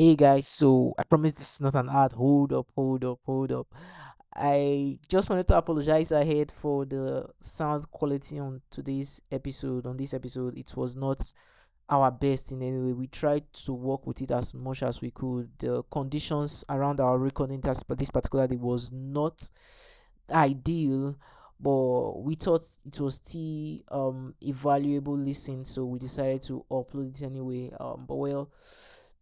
Hey guys, so I promise this is not an ad. Hold up, hold up, hold up. I just wanted to apologize ahead for the sound quality on today's episode. On this episode, it was not our best in any way. We tried to work with it as much as we could. The conditions around our recording task, but this particularly was not ideal, but we thought it was still a valuable listen, so we decided to upload it anyway. But well,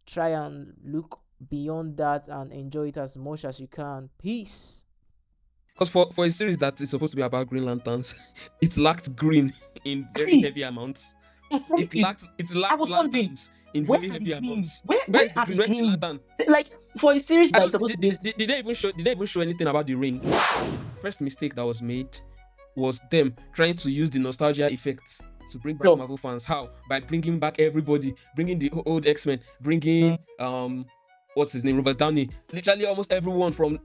try and look beyond that and enjoy it as much as you can. Peace. Because for a series that is supposed to be about Green Lanterns, it lacked green in very See, heavy amounts. the point is, It I lacked was wondering, lanterns in where very are the heavy greens? amounts. Where Where is the are the green? Where is the greens? lantern? Like for a series I that is don't. supposed to be, Did they even show? Did they even show anything about the ring? First mistake that was made was them trying to use the nostalgia effect to bring back no, Marvel fans. How? By bringing back everybody, bringing the old X-Men, bringing what's his name, Robert Downey. Literally almost everyone from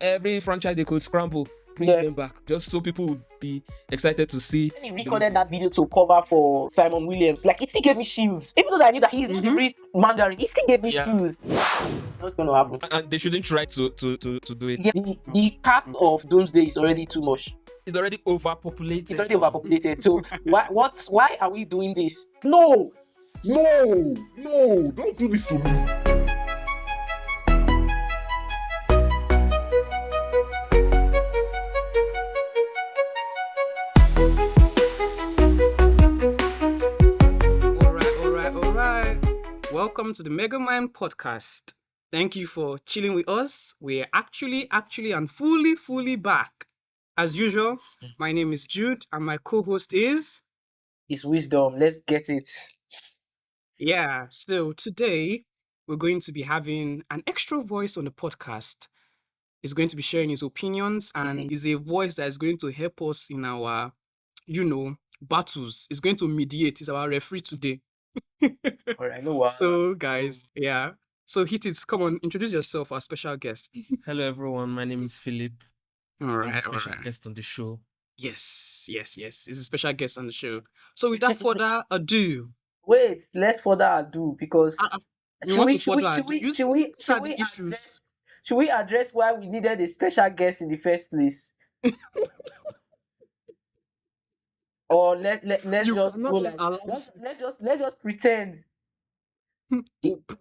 every franchise they could scramble, bring yeah. them back, just so people would be excited to see When he the recorded movie. that video to cover for Simon Williams, like it still gave me chills. Even though I knew that he's going to read Mandarin, it still gave me Yeah, chills. What's going to happen? and they shouldn't try to do it. Yeah, the cast of Doomsday is already too much. It's already It's overpopulated. already overpopulated. So why are we doing this? No, No, no, don't do this to me. All right. Welcome to the Mega Mind podcast. Thank you for chilling with us. We're actually, and fully back. As usual, my name is Jude, and my co-host is it's wisdom. Let's get it. So today we're going to be having an extra voice on the podcast. He's going to be sharing his opinions, and is a voice that is going to help us in our, battles. He's going to mediate. He's our referee today. All right, no what. So, guys, So, hit it. Come on, introduce yourself, our special guest. Hello everyone, my name is Philip. All I'm a right, special guest on the show. Yes. He's a special guest on the show. So, without further ado, Wait, let's further ado because we want to further ado. These are the issues. should we address why we needed a special guest in the first place? Or let's You just cannot go just like allow let's just pretend.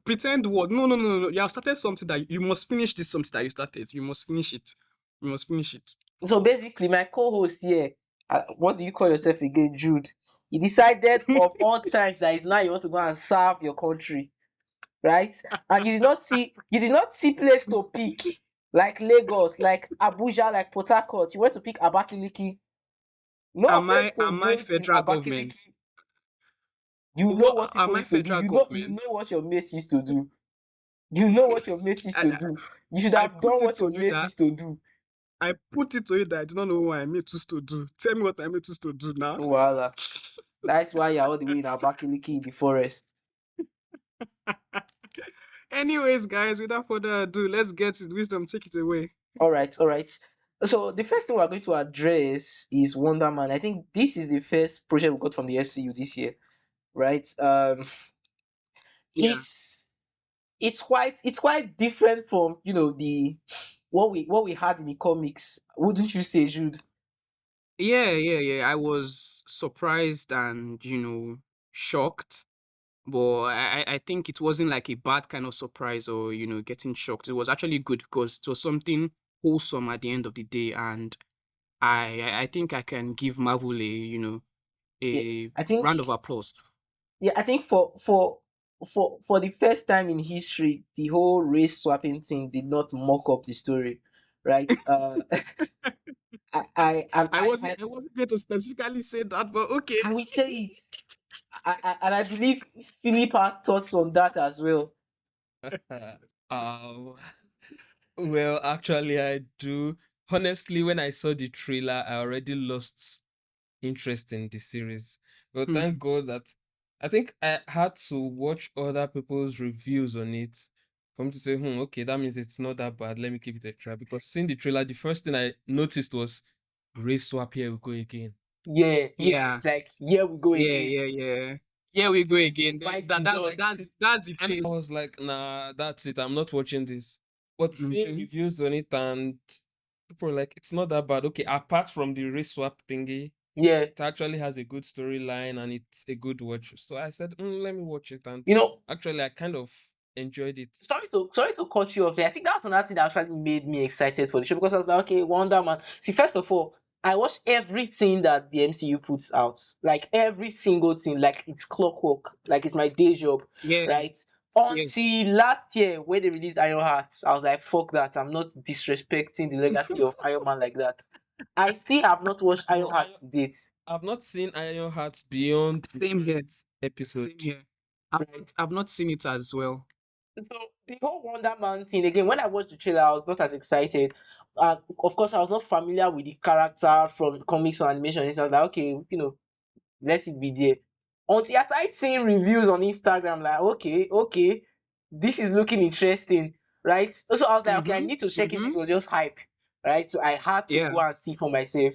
pretend what? No. You have started something that you must finish. This something that you started. You must finish it. So basically, my co-host here, what do you call yourself again, Jude? He decided of all times that it's now you want to go and serve your country, right? And you did not see place to pick, like Lagos, like Abuja, like Port Harcourt. You went to pick Abakaliki. No Am offense to I those in federal government? Abakaliki. You know what Am people I used to do. federal You government? know what your mates used to do. You know what your mates used to I, do. You should I have put done it what to your you mates that used to do. I put it to you that I do not know what I made to do. Tell me what I made to do now. Voila. That's why you're all the way in Abakaliki in the forest. Anyways, guys, without further ado, let's get it. Wisdom, take it away. All right. So the first thing we're going to address is WonderMan. I think this is the first project we got from the FCU this year, right? Yeah. It's quite different from the what we had in the comics. Wouldn't you say, Jude? Yeah. I was surprised and shocked, but I think it wasn't like a bad kind of surprise or getting shocked. It was actually good because it was something wholesome at the end of the day, and I think I can give Marvel Yeah, a I think round of applause. yeah, I think for the first time in history, the whole race swapping thing did not muck up the story, right? I wasn't going to specifically say that, but okay. I will say it. And I believe Philip has thoughts on that as well. Um, well, actually, I do. Honestly, when I saw the trailer, I already lost interest in the series. But thank God that I think I had to watch other people's reviews on it for me to say, okay, that means it's not that bad. Let me give it a try. Because seeing the trailer, the first thing I noticed was race swap, here we go again. Yeah, Yeah. like here we go again. Yeah. Here we go again. By That's the And I pain. was like, nah, that's it. I'm not watching this. But seeing Mhm. reviews on it and people were like, it's not that bad. Okay, apart from the race swap thingy, yeah, it actually has a good storyline and it's a good watch. So I said, let me watch it. And you know, actually, I kind of enjoyed it. sorry to cut you off there. I think that's another thing that actually made me excited for the show because I was like, okay, Wonder Man. See, first of all, I watch everything that the MCU puts out, like every single thing, like it's clockwork, like it's my day job, Yeah. right? Yes. Until last year when they released Iron Hearts, I was like, fuck that, I'm not disrespecting the legacy of Iron Man like that. I still have not watched Iron No, Heart to date. I've not seen Iron Heart beyond the Same here. first episode. Same here. I've not seen it as well. So the whole Wonder Man thing again, when I watched the trailer, I was not as excited. Of course, I was not familiar with the character from comics or animation. So I was like, okay, let it be there. Until I started seeing reviews on Instagram, like, okay, this is looking interesting, right? So I was like, okay, I Mm-hmm. need to check if Mm-hmm. this was just hype, right? So I had to Yeah. go and see for myself.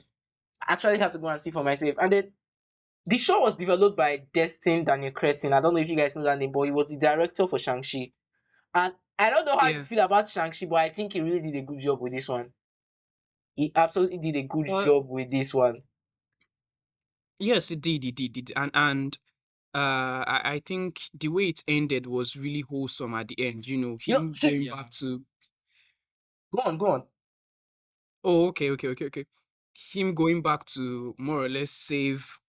I actually had to go and see for myself. And then the show was developed by Destin Daniel Cretton. I don't know if you guys know that name, but he was the director for Shang-Chi. And I don't know how you Yeah. feel about Shang-Chi, but I think he really did a good job with this one. He absolutely did a good Uh, job with this one. yes, it did. It did. It did. And I think the way it ended was really wholesome at the end. Him going Yeah. back to. Go on. Oh, okay, okay, okay, okay. Him going back to more or less save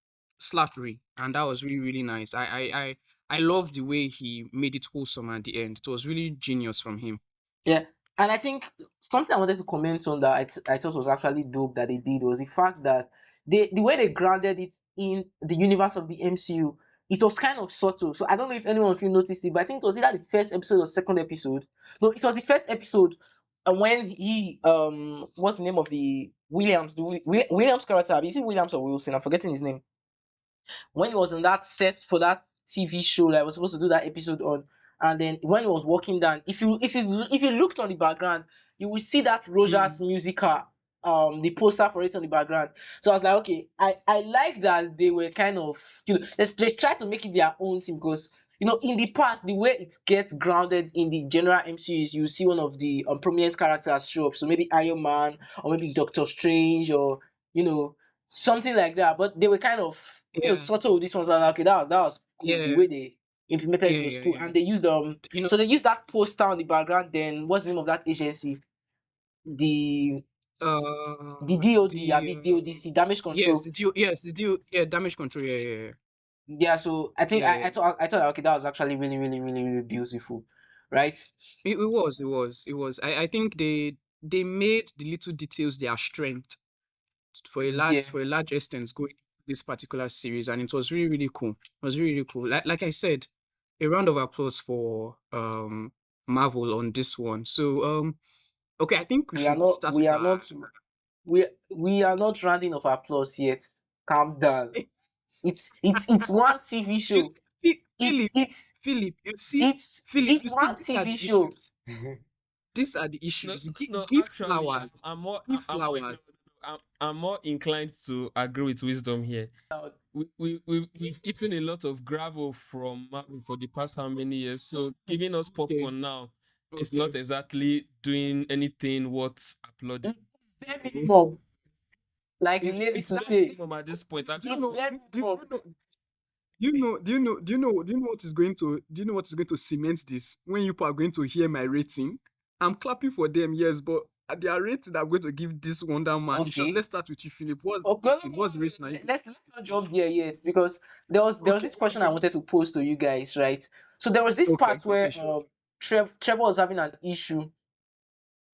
Slattery, and that was really, really nice. I love the way he made it wholesome at the end. It was really genius from him. Yeah, and I think something I wanted to comment on that I thought was actually dope that they did was the fact that the way they grounded it in the universe of the MCU, it was kind of subtle. So I don't know if anyone of you noticed it, but I think it was either the first episode or second episode. No, it was the first episode, and when he what's the name of the Williams, Williams character? Is it Williams or Wilson? I'm forgetting his name. When he was in that set for that TV show that I was supposed to do that episode on, and then when he was walking down, if you looked on the background, you will see that Rogers Mm. music car, the poster for it on the background. So I was like, okay, I like that they were kind of they try to make it their own thing because in the past the way it gets grounded in the general MCU is you see one of the prominent characters show up, so maybe Iron Man or maybe Doctor Strange or you know something like that. But they were kind of Yeah, subtle with this one. So I was like, okay, that was cool. The yeah, way they implemented yeah, it was yeah, cool, yeah. and they used You know, so they used that poster on the background. Then what's the name of that agency? The DOD, I mean DODC, damage yes, control. the deal, yeah, damage control, yeah, yeah, yeah, Yeah, so I think yeah, I, yeah. I thought I thought okay, that was actually really, really, really, really beautiful, right? It was. I think they made the little details their strength for a large Yeah, for a large extent going into this particular series, and it was really, really cool. It was really, really cool. Like I said, a round of applause for Marvel on this one. So okay, I think we we are should not start we with are our not we are not rounding of applause yet. Calm down. It's one TV you see, show. It's Philip, it's Philip, you see, it's Philip, it's you see, one these are TV the show. issues. These are the No, issues. no, Give actually, flowers. I'm more, Give I'm more, flowers. I'm more inclined to agree with wisdom here. We've eaten a lot of gravel from Marvel for the past how many years? So giving us Okay. popcorn now is Okay. not exactly doing anything worth applauding. Bare minimum, like the lady It's to bare say. minimum at this point. Do you It's Actually, know? bare minimum. Do you know what is going to cement this? When you are going to hear my rating, I'm clapping for them, yes, but at their rating I'm going to give this Wonder Man. In short, Okay. let's start with you, Philip. What's the Okay. rating? What's the rating? Are you giving? Let's not jump there yet because there was Okay, this question I okay, wanted to pose to you guys, right? So there was this okay, part okay, where sure. Trevor was having an issue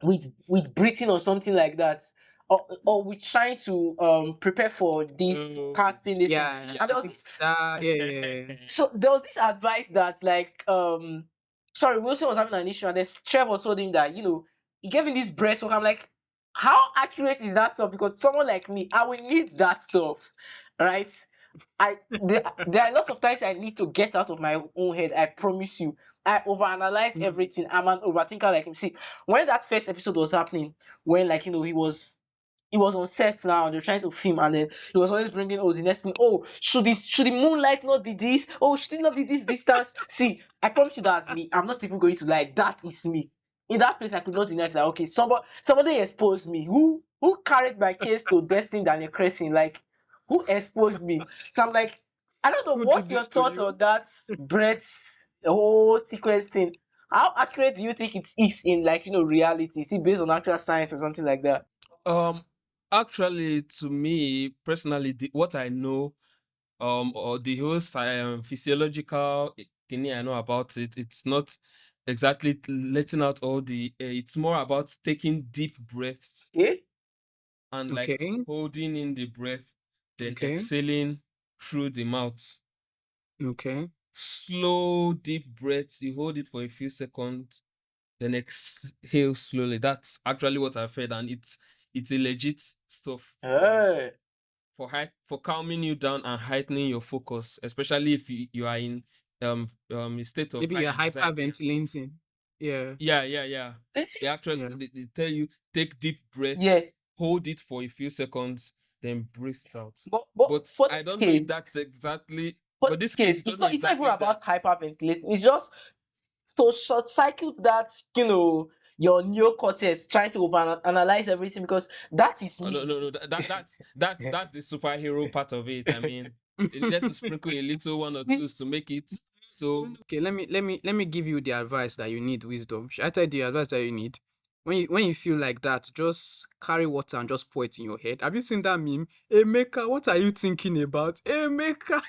with breathing or something like that, or with trying to prepare for this casting this thing. Yeah, And I there was think this that, yeah, yeah, yeah. so there was this advice that like sorry, Wilson was having an issue and then Trevor told him that he gave him this breathwork. I'm like, how accurate is that stuff? Because someone like me, I will need that stuff, right? There are lots of times I need to get out of my own head. I promise you. I overanalyze Mm, everything. I'm an overthinker like him. See, when that first episode was happening, when like he was he was on set now, and they're trying to film, and then he was always bringing, oh, the next thing, oh, should the moonlight not be this? Oh, should it not be this distance? See, I promise you that's me. I'm not even going to lie. That is me. In that place, I could not deny that. Okay, somebody exposed me. Who carried my case to Destin Daniel Crescent? Like, who exposed me? So I'm like, I don't know. Who did What's your this to thought you? on that Brett, the whole sequence thing? How accurate do you think it is in, like, reality? Is it based on actual science or something like that? Um, Actually, to me personally, what I know, or the whole physiological thing I know about it, it's not exactly letting out all the. It's more about taking deep breaths Yeah. and like Okay. holding in the breath, then Okay. exhaling through the mouth. Okay. Slow, deep breaths. You hold it for a few seconds, then exhale slowly. That's actually what I've heard, and it's a legit stuff Hey. for calming you down and heightening your focus, especially if you are in a state of Maybe high you're anxiety and stuff. hyperventilating. Yeah. Yeah. Is They it- actually Yeah. they tell you take deep Yeah. breaths, hold it for a few seconds, then breathe it out. But But for I this don't know if case, that's exactly. for But this this case case, is not it's not even exactly that. about hyperventilating. It's just to short cycle that, your neocortex trying to over analyze everything, because that is Oh, no, me. no, no. That's the superhero part of it. I mean, you need to sprinkle a little one or two to make it so. Okay, let me give you the advice that you need, wisdom. Should I tell you the advice that you need? When you feel like that, just carry water and just pour it in your head. Have you seen that meme? Emeka, what are you thinking about? Emeka,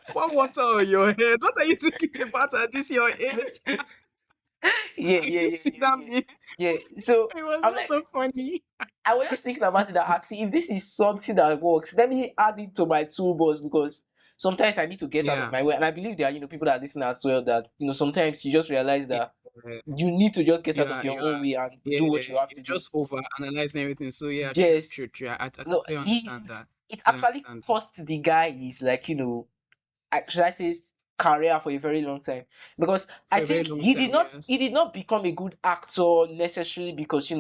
pour water on your head. What are you thinking about at this your age? Yeah, Have yeah, you yeah, seen yeah, that yeah. meme? Yeah. So It was I'm just like, so funny. I was just thinking about it that, see, if this is something that works, let me add it to my toolbox, because sometimes I need to get out of Yeah. my way. And I believe there are, people that listen as well, that, sometimes you just realize Yeah. that you need to just get out You of are your you own are way and yeah, do what you have you're to do. just over analyzing everything. So yeah, true, Yes. true, true. I So totally understand that. it I actually understand that. cost the guy his, like, should I say, career for a very long time, because I For a very think long he did time, not he yes. did not become a good actor necessarily because,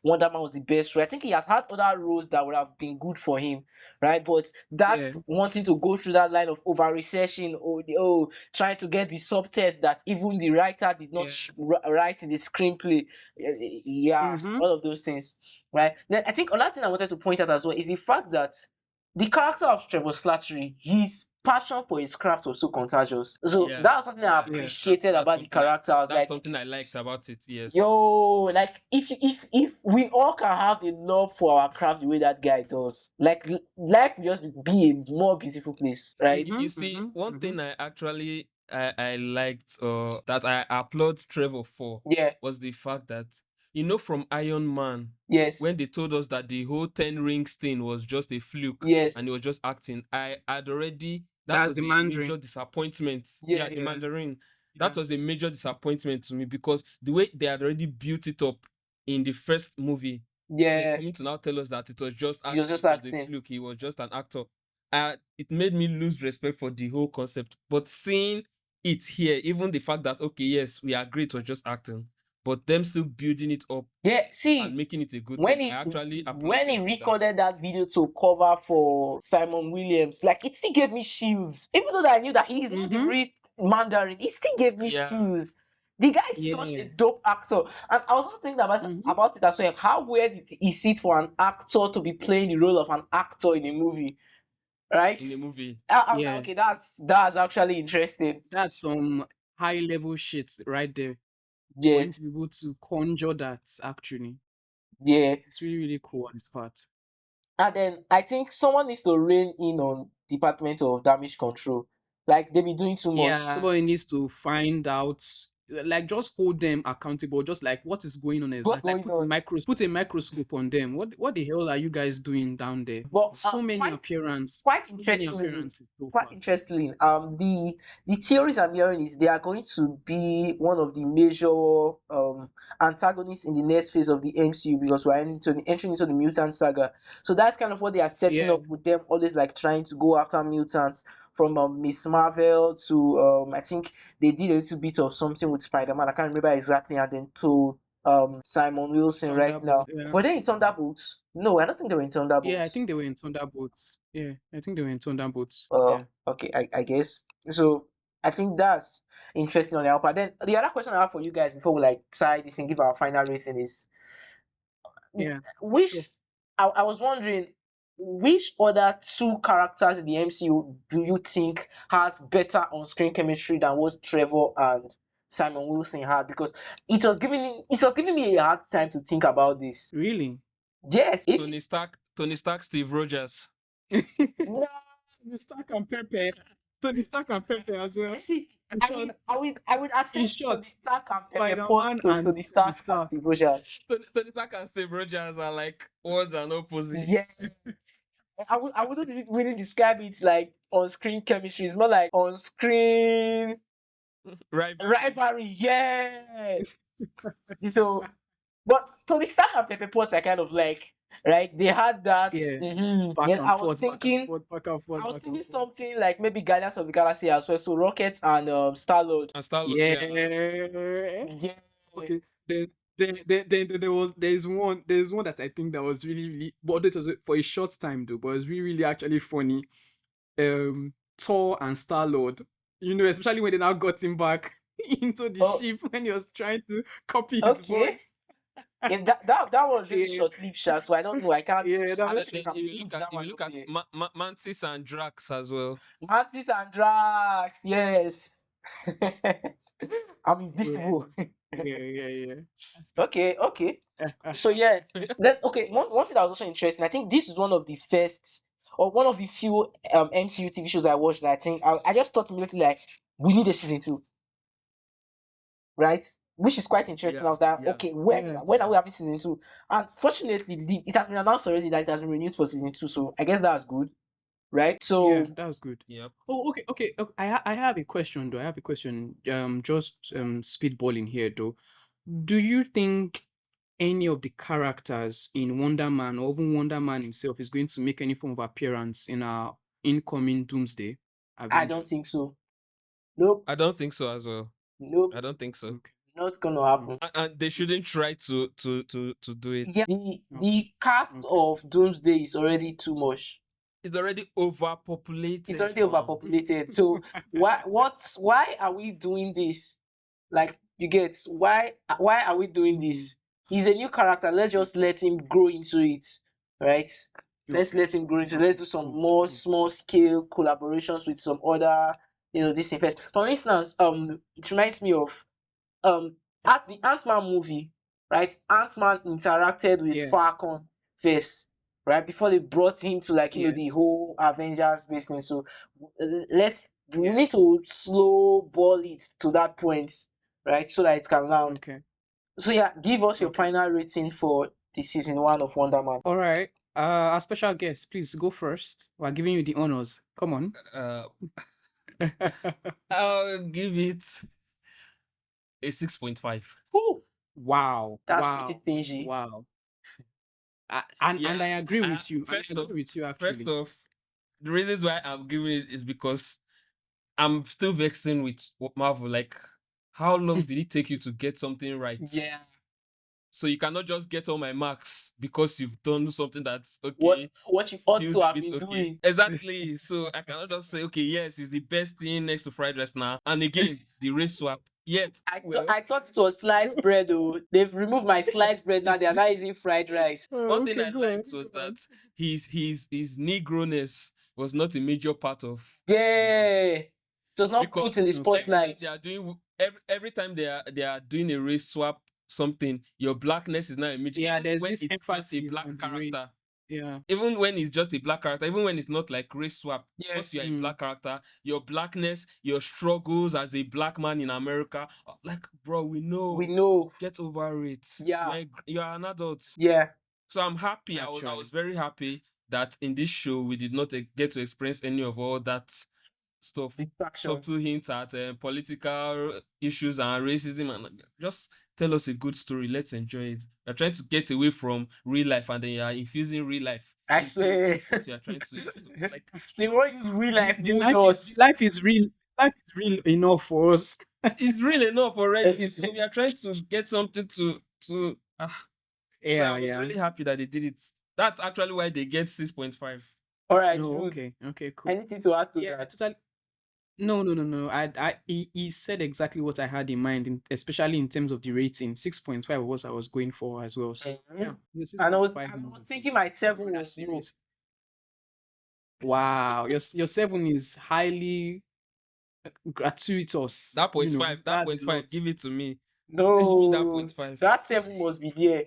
Wonder Man was the best role. I think he has had other roles that would have been good for him, right? But Yeah. that's wanting to go through that line of over researching, or trying to get the subtext that even the writer did not Yeah. write in the screenplay. Yeah, Mm-hmm. all of those things, right? Then I think another thing I wanted to point out as well is the fact that the character of Trevor Slattery, his passion for his craft was so contagious. So Yeah, that was something I yeah. Yeah. appreciated That's about the something I. character. I was That's like, something I liked about it. Yes. yo, like, if we all can have a love for our craft the way that guy does, like, life will just be a more beautiful place, right? Mm-hmm. You see, Mm-hmm. one Mm-hmm. thing I liked, that I applaud Trevor for, Yeah. was the fact that, from Iron Man, Yes. when they told us that the whole 10 rings thing was just a fluke Yes. and he was just acting, I had already that That's was the a Mandarin. major disappointment. Yeah. Yeah, the Yeah. Mandarin. Yeah. That was a major disappointment to me because the way they had already built it up in the first movie, then Yeah. coming to now tell us that it was just He was acting, just it was a acting. fluke, he was just an actor. It made me lose respect for the whole concept. But seeing it here, even the fact that, okay, yes, we agree it was just acting, but them still building it up Yeah. and See, making it a good when thing, I he actually applaud when he them for that. recorded that video to cover for Simon Williams, like, it still gave me chills. Even though that I knew that he is not the Mm-hmm. real Mandarin, it still gave me Yeah. chills. The guy is such a Yeah. dope actor, and I was also thinking Mm-hmm. about it as well. How weird is it for an actor to be playing the role of an actor in a movie, right? In the movie. I was like, Yeah. okay, that's actually interesting. That's some high level shit right there. For Yeah, him to be able to conjure that actually. yeah. It's really, really cool on his part. And then I think someone needs to rein in on Department of Damage Control. Like, they be doing too much. Somebody needs to find out, like, just hold them accountable, just like what is going on What's exactly. Like, going on? put a microscope on them. What the hell are you guys doing down there? But So many quite appearances. quite So many interestingly, appearances so quite far. interestingly, the theories I'm hearing is they are going to be one of the major antagonists in the next phase of the MCU, because we're entering into the mutant saga. So that's kind of what they are setting Yeah. up with them, always like trying to go after mutants, from Miss Marvel to I think they did a little bit of something with Spider-Man. I can't remember exactly, and then to Simon Wilson right now. Thunderbolt. Yeah. Were they in Thunderbolts? No, I don't think they were in Yeah, I Thunderbolts. think they were in Thunderbolts. Yeah, I think they were in Thunderbolts. Oh, Yeah. okay, I guess. So I think that's interesting on the part. Then the other question I have for you guys before we like try this and give our final rating is Yeah. Sure. which I was wondering which other two characters in the MCU do you think has better on-screen chemistry than what Trevor and Simon Wilson had? Because it was giving me a hard time to think about this. Really? Yes, if Tony Stark, Steve Rogers. no, Tony Stark and Pepe. Tony Stark and Pepe as well. see, In I short, mean, I would in accept Tony short, Stark and Pepe Pot Spider-Man to and Tony Tony Stark and Stark. Steve Rogers. Tony Stark and Steve Rogers are like words and opposites. Yeah, I wouldn't really describe it like on-screen chemistry. It's more like on-screen rivalry. Yeah. So, but Tony Stark and Pepe Pot are kind of like right. They had that. Yeah. Mm-hmm. Back Then and forth, back and thinking, forth, back and forth, I was back and thinking forth. something like maybe Guardians of the Galaxy as well. So Rocket and Star-Lord. And Star Yeah. Yeah. Okay. Then there's one that I think that was really, but it was for a short time though, but it was really actually funny. Thor and Star-Lord, especially when they now got him back into the Oh. ship when he was trying to copy his Okay. voice. If that was really Yeah. short-lived, so I don't know. I can't. Yeah, I that don't was- think I can If use that you one look up at there. Mantis and Drax as well. Mantis and Drax, yes. I'm invisible. yeah. Okay. So yeah, then okay. One thing that was also interesting. I think this is one of the first or one of the few MCU TV shows I watched. That I think I just thought immediately like we need a season 2, right? Which is quite interesting. I was like, okay, when are we having season 2? And fortunately, it has been announced already that it has been renewed for season 2. So I guess that's good, right? So Yeah, that was good. Yep. Oh, okay. I have a question though. I have a question. Just speedballing here though. Do you think any of the characters in WonderMan or even WonderMan himself is going to make any form of appearance in our incoming Doomsday Avengers? I don't think so. Nope. I don't think so as well. Nope. I don't think so. Okay. Not gonna happen. And they shouldn't try to do it. Yeah, the cast Okay. of Doomsday is already too much. It's already overpopulated. It's already fam. overpopulated. So why are we doing this? Like you get why are we doing this? He's a new character. Let's just let him grow into it, right? Let's let him grow into it. Let's do some more small scale collaborations with some other, this first. For instance, it reminds me of at the Ant-Man movie, right? Ant-Man interacted with Yeah. Falcon first, right? Before they brought him to Yeah. the whole Avengers business. So we need to slow ball it to that point, right? So that it can land. Okay. So yeah, give us your Okay. final rating for the season 1 of WonderMan. All right. Our special guest, please go first. We're giving you the honors. Come on. I'll give it a 6.5. Ooh, Wow. that's wow. pretty stingy. Wow. And I agree with you. First I off, agree with you First actually. off, the reasons why I'm giving it is because I'm still vexing with Marvel. Like, how long did it take you to get something right? Yeah. So you cannot just get all my marks because you've done something that's okay. What you ought feels to a have bit been okay. doing. Exactly. So I cannot just say, okay, yes, it's the best thing next to fried rice now. And again, the race swap. Yet, I thought it was sliced bread though. They've removed my sliced bread now. They are now using fried rice. one thing I liked was that his Negro-ness was not a major part of. Yeah. It was not put in the spotlight. They are doing every time they are doing a race swap something, your blackness is not a major. Yeah, Even there's when this it's just emphasis a black on the race. character. Yeah. Even when it's just a black character, even when it's not like race swap, Yeah. once you're a black character, your blackness, your struggles as a black man in America, like, bro, we know. Get over it. Yeah. You're an adult. Yeah. So I'm happy. I Actually. was very happy that in this show we did not get to experience any of all that stuff. Subtle hints at political issues and racism, and just tell us a good story. Let's enjoy it. You're trying to get away from real life, and then you're infusing real life. I swear. What you're trying to like. They won't use real life. Life is real. Life is real enough for us. It's real enough already. So we are trying to get something to So, so I Yeah, was yeah. really happy that they did it. That's actually why they get 6.5. All right, Oh, Jude. okay, okay, cool. Anything to add to Yeah, I that? totally. No, no, no, no. He said exactly what I had in mind, especially in terms of the rating. 6.5 was I was going for as well. So yeah, the And I was 6.5 thinking my 7 for that was low. series. Wow, your 7 is highly gratuitous. That point You know, five, that that's point a five, lot. give it to me. Give me that No, point five. that 7 must be there.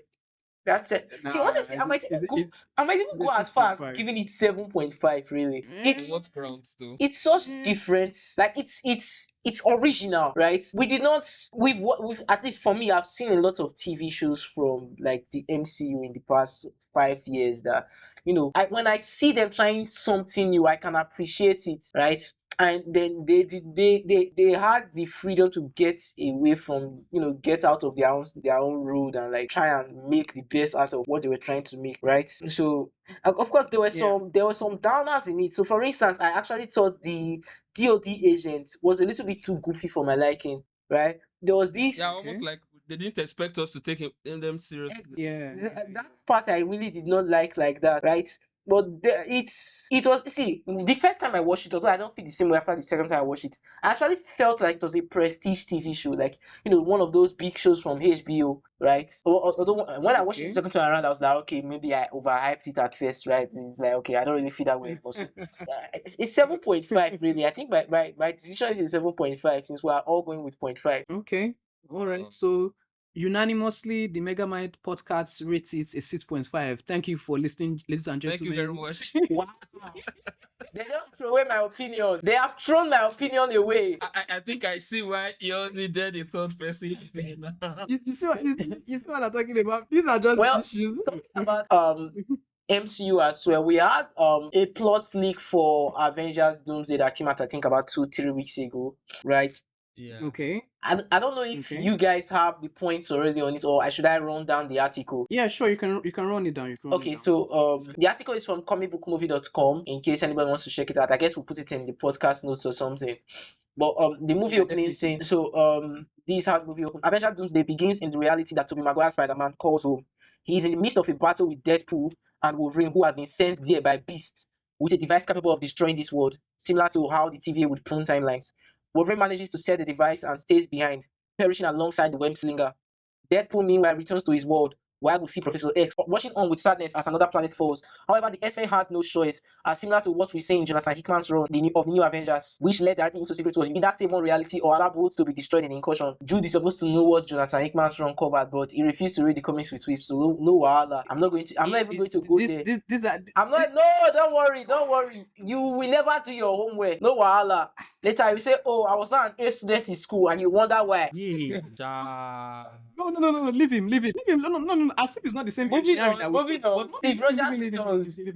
That's it. See, Nah, honestly, I might even it's go a as far as 6.5. giving it 7.5. Really, On what grounds though? it's such Eh, different. Like it's original, right? We did not. We've at least for me, I've seen a lot of TV shows from like the MCU in the past 5 years that when I see them trying something new, I can appreciate it, right? And then they had the freedom to get away from get out of their own road and like try and make the best out of what they were trying to make, right? So of course yeah. there were some downers in it. So for instance, I actually thought the DOD agent was a little bit too goofy for my liking, right? There was Yeah, this almost Okay. like they didn't expect us to take them seriously. Yeah. that part I really did not like that, right? But it was, see, the first time I watched it, although I don't feel the same way after the second time I watched it, I actually felt like it was a prestige TV show, like one of those big shows from HBO, right? Although when I watched it the Okay. second time around, I was like, okay, maybe I overhyped it at first, right? It's like, okay, I don't really feel that way. Also, it's 7.5 really. I think my decision is 7.5 since we are all going with 0.5. Okay. All right. So unanimously, the Megamind podcast rates it a 6.5. Thank you for listening, ladies and Thank you very gentlemen. much. Wow. They just throw away my opinion. They have thrown my opinion away. I think I see why you only did the third person now. You see what I'm talking about? These are just Well, issues. talking about MCU as well, we had a plot leak for Avengers Doomsday that came out I think about 2-3 weeks ago, right? Yeah. Okay. I don't know if Okay. you guys have the points already on it, or should I run down the article? Yeah, sure. You can run it down. You can run it Okay, down. so the article is from comicbookmovie.com in case anybody wants to check it out. I guess we'll put it in the podcast notes or something. But the movie Yeah, opening definitely. scene. So this is how the movie opens. Avengers Doomsday begins in the reality that Tobey Maguire's Spider-Man calls home. He is in the midst of a battle with Deadpool and Wolverine, who has been sent there by Beast with a device capable of destroying this world, similar to how the TVA would prune timelines. Wolverine manages to set the device and stays behind, perishing alongside the web slinger. Deadpool, meanwhile, returns to his world, while we see Professor X watching on with sadness as another planet falls. However, the X-Men had no choice, similar to what we see in Jonathan Hickman's run of the New Avengers, which led directly into Secret Wars. Either save one reality or allow both to be destroyed in incursion. Jude is supposed to know what Jonathan Hickman's run covered, but he refused to read the comics with Swift, so no wahala. I'm not even going to go there. I'm not. No, don't worry. You will never do your homework. No wahala. Later you say, oh, I was not an A student in school, and you wonder why. Yeah. Ja. No. Leave him. No. As if it's not the same Moving engineering that on, we moving studied. on. But Steve Rogers leave returns. him.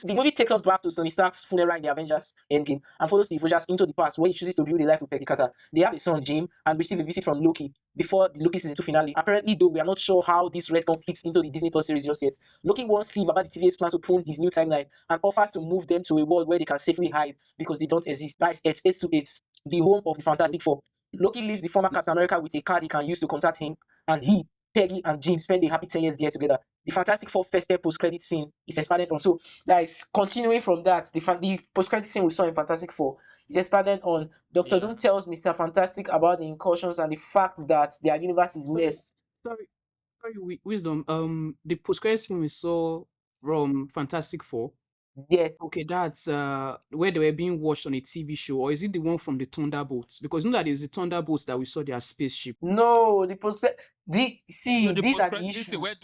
The movie takes us back to Tony Stark's funeral in the Avengers Endgame and follows Steve Rogers into the past where he chooses to build a life with Peggy Carter. They have a son, Jim, and receive a visit from Loki before the Loki season 2 finale. Apparently, though, we are not sure how this retcon fits into the Disney Plus series just yet. Loki warns Steve about the TVA's plan to prune his new timeline and offers to move them to a world where they can safely hide because they don't exist. That's Earth 828, the home of the Fantastic Four. Loki leaves the former Captain America with a card he can use to contact him, and he, Peggy, and Jim spend a happy 10 years there together. The Fantastic Four first post-credit scene is expanded on. So that is continuing from that. The post-credit scene we saw in Fantastic Four is expanded on. Doctor Doom tells Mr. Fantastic about the incursions and the fact that their universe is less. Sorry, wisdom. The post-credit scene we saw from Fantastic Four. Yes. Okay, that's where they were being watched on a TV show, or is it the one from the Thunderbolts? Because you know that is the Thunderbolts that we saw their spaceship. No, the post No, these the are post the this is where issues.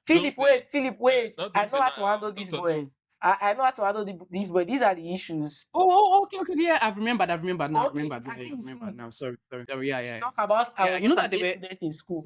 Doomsday, Philip, wait. not I Doomsday know how now, to handle this Doctor boy. Doom. I know how to handle these boys. These are the issues. Okay. Yeah, I've remembered now. Okay, I've remembered. I Yeah, think I've remembered see, now. Sorry. Yeah. talk about I Yeah, was you know not that an they A were student in school.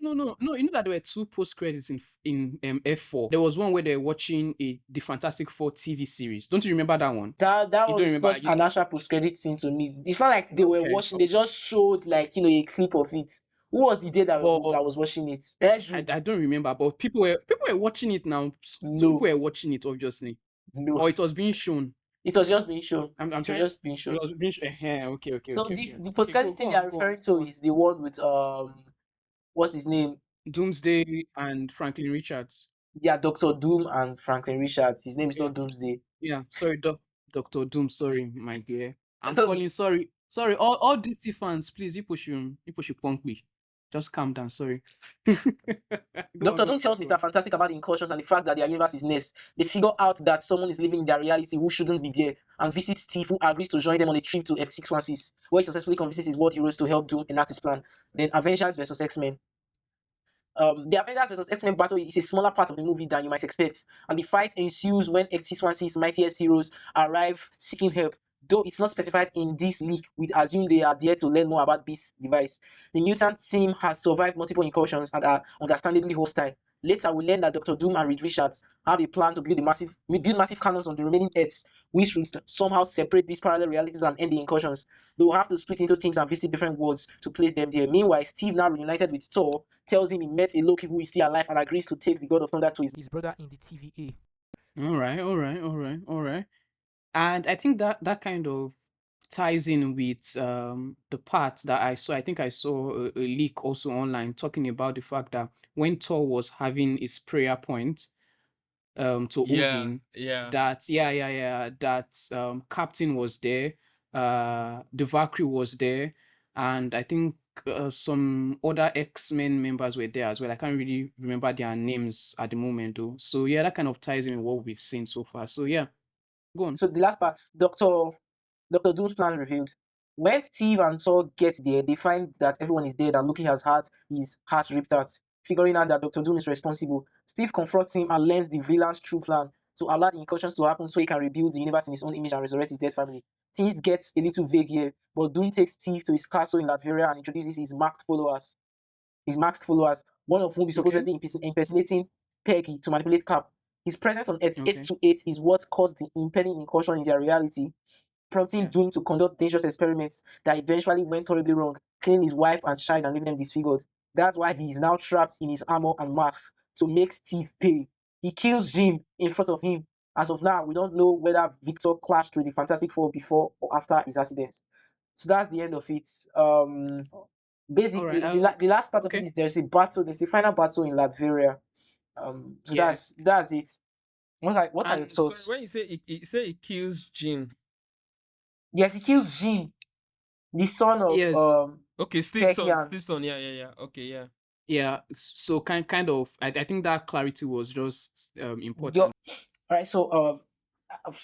no. You know that there were two post credits in F4. There was one where they were watching the Fantastic Four TV series. Don't you remember that one? That You don't was remember? not an actual post-credit scene to me. It's not like they were Okay. watching. They just showed like a clip of it. Who was the day that But was watching it? I don't remember. But people were watching it now. Some people No, were watching it, obviously, no. or it was being shown. It was just being shown. I'm It was trying. just being It shown. was being shown. Okay. So the Okay, post-credit go thing you are on. referring to is the one with what's his name? Doomsday and Franklin Richards. Yeah, Doctor Doom and Franklin Richards. His name is Yeah, not Doomsday. yeah. Sorry, Doctor Doom. Sorry, my dear. I'm So calling. Sorry, sorry. All DC fans, please, you push your punk me. Just calm down. Sorry. Go on, Doctor go Doom tells on, go Mr. on. Fantastic about the incursions and the fact that their universe is next. They figure out that someone is living in their reality who shouldn't be there and visit Steve, who agrees to join them on a trip to F616, where he successfully convinces his world heroes to help Doom enact his plan. Then Avengers versus X-Men. The Avengers vs X-Men battle is a smaller part of the movie than you might expect, and the fight ensues when X616's mightiest heroes arrive seeking help. Though it's not specified in this leak, we assume they are there to learn more about Beast's device. The mutant team has survived multiple incursions and are understandably hostile. Later, we learn that Doctor Doom and Reed Richards have a plan to build massive cannons on the remaining Earths, which would somehow separate these parallel realities and end the incursions. They will have to split into teams and visit different worlds to place them there. Meanwhile, Steve, now reunited with Thor, tells him he met a Loki who is still alive and agrees to take the God of Thunder to his His brother in the TVA. All right, all right, all right, all right. And I think that kind of ties in with the part that I saw. I think I saw a leak also online talking about the fact that when Thor was having his prayer point to Yeah, Odin, yeah. that that Captain was there, the Valkyrie was there, and I think some other X-Men members were there as well. I can't really remember their names at the moment though. So yeah, that kind of ties in with what we've seen so far. So yeah, go on. So the last part, Doctor Doom's plan revealed. When Steve and Saul get there, they find that everyone is dead and Loki has had his heart ripped out. Figuring out that Doctor Doom is responsible, Steve confronts him and learns the villain's true plan to allow the incursions to happen so he can rebuild the universe in his own image and resurrect his dead family. Things get a little vague here, but Doom takes Steve to his castle in Latveria and introduces his masked followers, one of whom is Okay. supposedly impersonating Peggy to manipulate Cap. His presence on Earth Okay. 828 is what caused the impending incursion in their reality, prompting Yeah. Doom to conduct dangerous experiments that eventually went horribly wrong, killing his wife and child and leaving them disfigured. That's why he is now trapped in his armor and mask to make Steve pay. He kills Jim in front of him. As of now, we don't know whether Victor clashed with the Fantastic Four before or after his accident. So that's the end of it. All right. Basically, the last part of it Okay. is there's a final battle in Latveria. So Yeah. that's it. What are your And Sorry, thoughts? when you say it kills Jean. Yes, he kills Jim, the son of yeah, Okay, Peggy and Steve's son. Yeah, yeah, yeah. Okay, yeah. yeah. So kind of. I think that clarity was just your. important. All right, so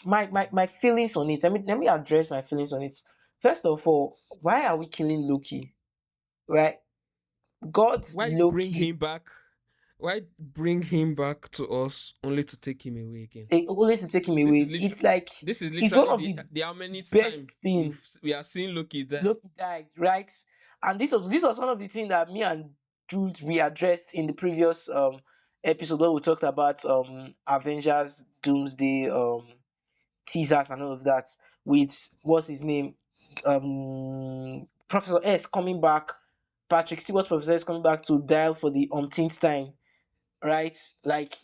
my feelings on it. Let me address my feelings on it. First of all, why are we killing Loki? Right, God's Why bring Loki, him back? Why bring him back to us only to take him away again? only to take him This is away. literally, It's like this is it's one literally of the the how many best time things. we are seeing Loki die. Loki died, right? And this was one of the things that me and Jude readdressed in the previous episode where we talked about Avengers Doomsday teasers and all of that, with what's his name, Professor S coming back, Patrick Stewart's Professor S coming back to dial for the umpteenth time, right? Like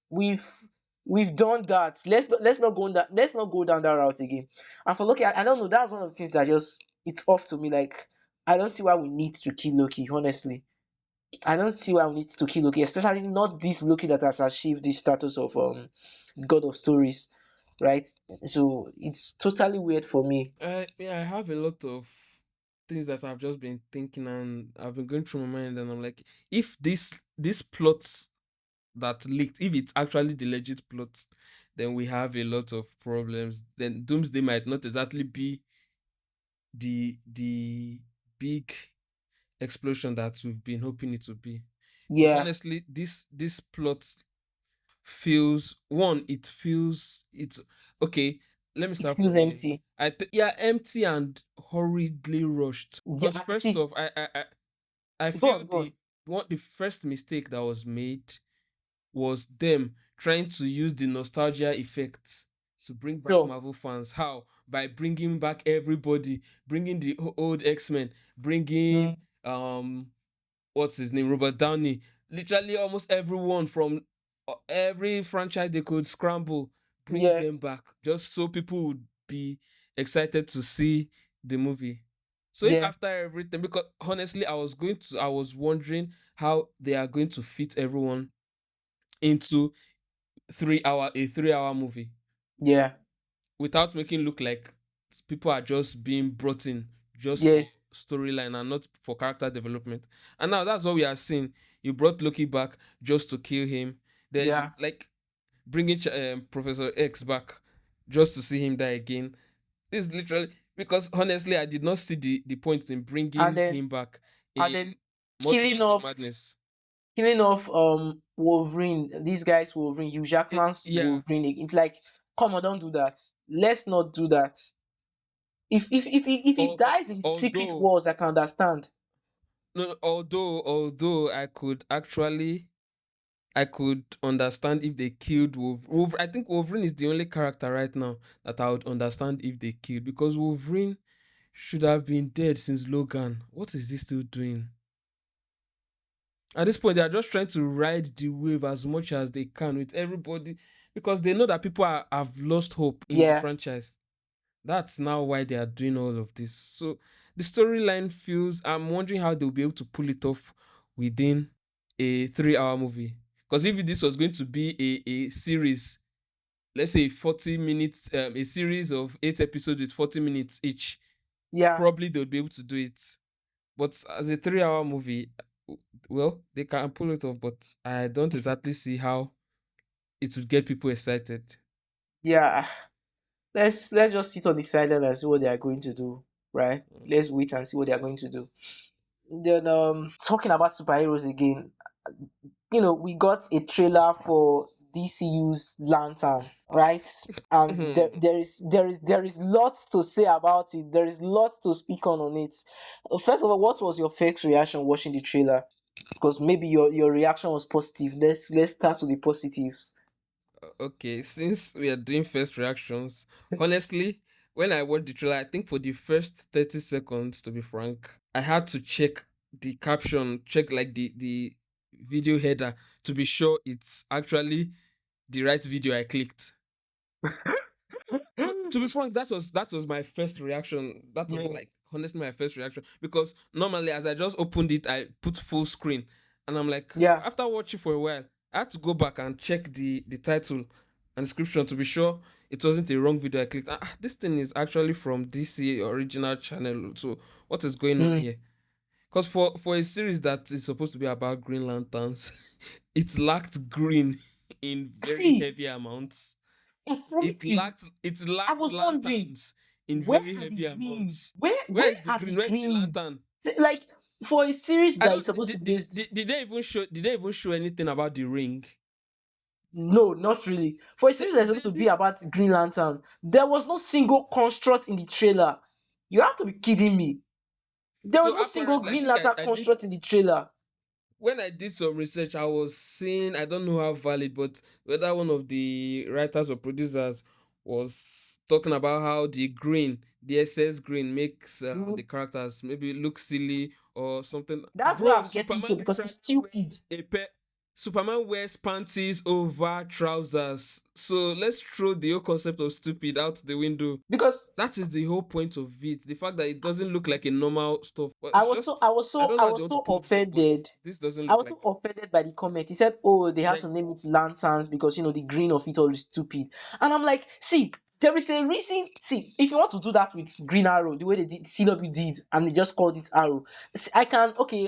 we've we've done that. Let's not go down that route again. And for Loki, I don't know. That's one of the things that just it's off to me. Like I don't see why we need to kill Loki. Honestly, I don't see why we need to kill Loki, especially not this Loki that has achieved this status of God of Stories, right? So it's totally weird for me. Yeah, I have a lot of things that I've just been thinking and I've been going through my mind, and I'm like, if this plot that leaked, if it's actually the legit plot, then we have a lot of problems. Then Doomsday might not exactly be the big explosion that we've been hoping it to be. Because Yeah, honestly, this plot feels, one, it feels it's okay. Let me it start feels from here. empty. Yeah, empty and hurriedly rushed. Because Yeah, first see, off, I go feel on, go on. the first mistake that was made was them trying to use the nostalgia effect to bring back Sure. Marvel fans. How? By bringing back everybody, bringing the old X-Men, bringing Mm, what's his name, Robert Downey, literally almost everyone from every franchise they could scramble, bring yes. them back just so people would be excited to see the movie. So if Yeah. after everything, because honestly, I was wondering how they are going to fit everyone into 3 hour movie Yeah. without making look like people are just being brought in just for Yes. storyline and not for character development. And now that's what we are seeing. You brought Loki back just to kill him, then Yeah. like bringing Professor X back just to see him die again. This is literally because honestly, I did not see the point in bringing And then him back and then in killing Multiverse of off Madness. Wolverine, these guys Wolverine, Hugh Jackman's Yeah, Wolverine. It's like, come on, don't do that. Let's not do that. If he dies in Secret although Wars, I can understand. no, although I could understand if they killed Wolverine. I think Wolverine is the only character right now that I would understand if they killed because Wolverine should have been dead since Logan. What is he still doing? At this point, they are just trying to ride the wave as much as they can with everybody because they know that have lost hope in the Yeah. franchise. That's now why they are doing all of this. So the storyline feels. I'm wondering how they'll be able to pull it off within a 3 hour movie. Because if this was going to be a series, let's say 40 minutes, a series of 8 episodes with 40 minutes each, Yeah. probably they'll be able to do it. But as a 3 hour movie, well, they can pull it off, but I don't exactly see how it would get people excited. Yeah. Let's just sit on the sideline and see what they are going to do. Right? Let's wait and see what they are going to do. Then talking about superheroes again, we got a trailer for DCU's Lantern, right? And Mhm. there is lots to say about it. There is lots to speak on it. First of all, what was your first reaction watching the trailer? Because maybe your reaction was positive. Let's start with the positives. Okay, since we are doing first reactions, honestly, when I watched the trailer, I think for the first 30 seconds, to be frank, I had to check the caption, check like the video header to be sure it's actually the right video I clicked. To be frank, that was my first reaction. That was Yeah. like honestly my first reaction because normally as I just opened it, I put full screen, and I'm like, Yeah. after watching for a while, I had to go back and check the title and description to be sure it wasn't a wrong video I clicked. This thing is actually from DC original channel. So what is going on Hmm. here? Because for a series that is supposed to be about Green Lanterns, it lacked green in very See, heavy amounts. I promise you, It I lacked was wondering, lanterns in where very are the heavy green? amounts. Where Where is the are the green? Where is the green? lantern? Like, for a series I that is don't supposed to be based. did they even show anything about the ring? No, not really. For a series that's supposed to be They about Green Lantern, there was no single construct in the trailer. You have to be kidding me. There was so no single apparently I Green think Lantern I did construct in the trailer. when I did some research, I was seeing, I don't know how valid, but whether one of the writers or producers was talking about how the excess green makes the Mhm. characters maybe look silly or something. That's where Bro, I'm getting to because it's stupid. a pair. Superman wears panties over trousers. So let's throw the whole concept of stupid out the window. Because That is the whole point of it. The fact that it doesn't look like a normal stuff. But I it's was so just I was I so don't I know how they was want to so pull this off, but offended. this doesn't I look was so like offended by the comment. He said, "Oh, they had like to name it lanterns because the green of it all is stupid." And I'm like, "See, there is a reason. See, if you want to do that with Green Arrow, the way they did CW did, and they just called it Arrow, see, I can okay,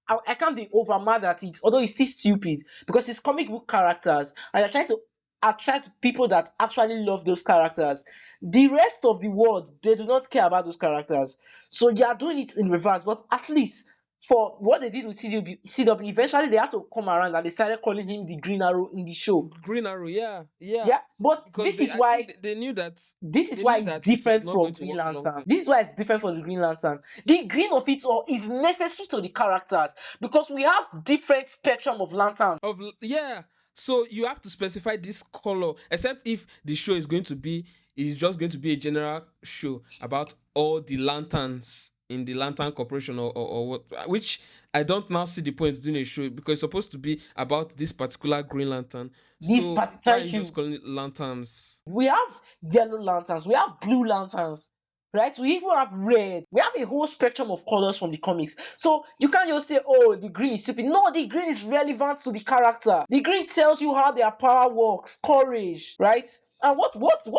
I can't be over mad at it, although it's still stupid because it's comic book characters, and they're trying to attract people that actually love those characters. The rest of the world, they do not care about those characters. So they are doing it in reverse, but at least for what they did with CW, eventually they had to come around and they started calling him the Green Arrow in the show. Green Arrow, yeah, yeah. Yeah, but Because they I think they knew that it's it was different not going from to Green work long Lantern. term. This is why it's different from the Green Lantern. The green of it all is necessary to the characters because we have different spectrum of lanterns. Yeah. So you have to specify this color, except if the show is just going to be a general show about all the lanterns in the Lantern Corporation or what, which I don't now see the point of doing a show because it's supposed to be about this particular Green Lantern. So why are Thank you just you. calling it lanterns? We have yellow lanterns, we have blue lanterns, right? We even have red. We have a whole spectrum of colors from the comics. So you can't just say, oh, the green is stupid. No, the green is relevant to the character. The green tells you how their power works, courage, right? And what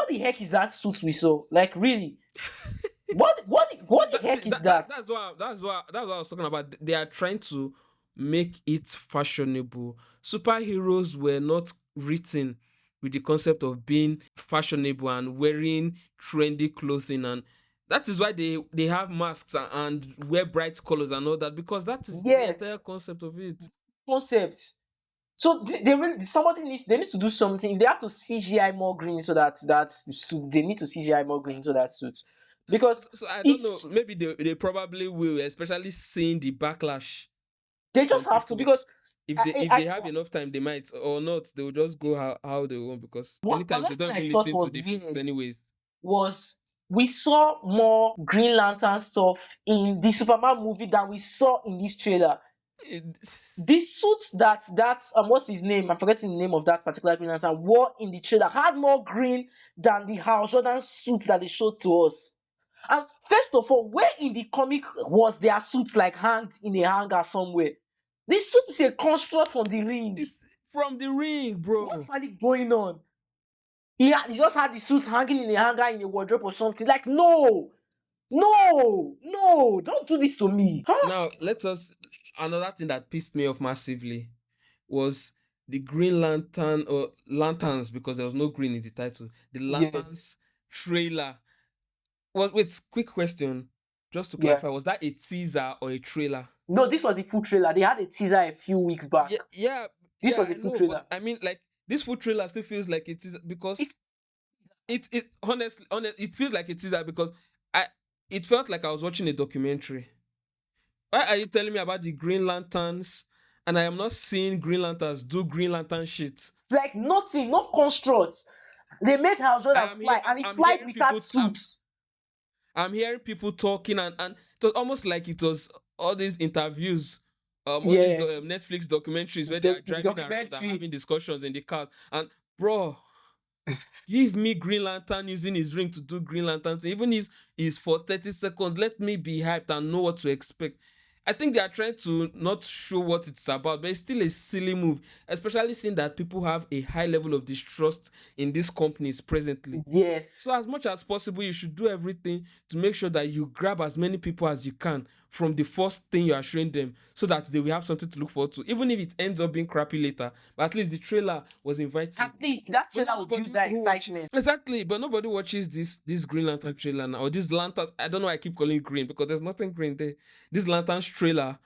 the heck is that suit we saw? Like, really? What the heck is that? That's what I was talking about. They are trying to make it fashionable. Superheroes were not written with the concept of being fashionable and wearing trendy clothing, and that is why they have masks and wear bright colors and all that, because that is the Yes, entire concept of it. concepts. So they need to do something. If they have to CGI more green so that suit, they need to CGI more green so that suit, because So I don't know. it's Maybe they probably will, especially seeing the backlash they from just have to, people. because If they have enough time, they might, or not, they will just go how they want, because many what times they another thing don't I even thought listen to was the fans weird anyways. was we saw more Green Lantern stuff in the Superman movie than we saw in this trailer. It- The suit that what's his name? I'm forgetting the name of that particular Green Lantern wore in the trailer had more green than the Hal Jordan suit that they showed to us. And first of all, where in the comic was their suit like hanged in a hanger somewhere? This suit is a construct from the ring. it's from the ring, bro. What's really going on? He just had the suit hanging in a hanger in a wardrobe or something. Like, no, no, no, don't do this to me. Huh? Now let us. Another thing that pissed me off massively was the Green Lantern, or lanterns, because there was no green in the title. The Yes. lanterns trailer. Well, wait. Quick question, just to Yeah. clarify: was that a teaser or a trailer? No, this was the full trailer. They had a teaser a few weeks back. Yeah, yeah, This yeah. was a I full know, but trailer. I mean, like, this full trailer still feels like it is, because It's it honestly, it feels like it is that, because I it felt like I was watching a documentary. Why are you telling me about the Green Lanterns and I am not seeing Green Lanterns do Green Lantern shit? like nothing, no constructs. They made Hal I Jordan am here. fly, and he I'm flies hearing without people. suits. I'm hearing people talking, and it was almost like it was all these interviews, all these Yeah, Netflix documentaries where they the are driving around and documentary. having discussions in the car. And bro, give me Green Lantern using his ring to do Green Lantern thing. Even if it's for 30 seconds, let me be hyped and know what to expect. I think they are trying to not show what it's about, but it's still a silly move, especially seeing that people have a high level of distrust in these companies presently. Yes, So, as much as possible, you should do everything to make sure that you grab as many people as you can from the first thing you are showing them, so that they will have something to look forward to, even if it ends up being crappy later. But at least the trailer was inviting. at least that But now trailer will build nobody that who watches, excitement. exactly. But nobody watches this Green Lantern trailer now, or this Lantern. I don't know why I keep calling it green, because there's nothing green there. This Lantern's trailer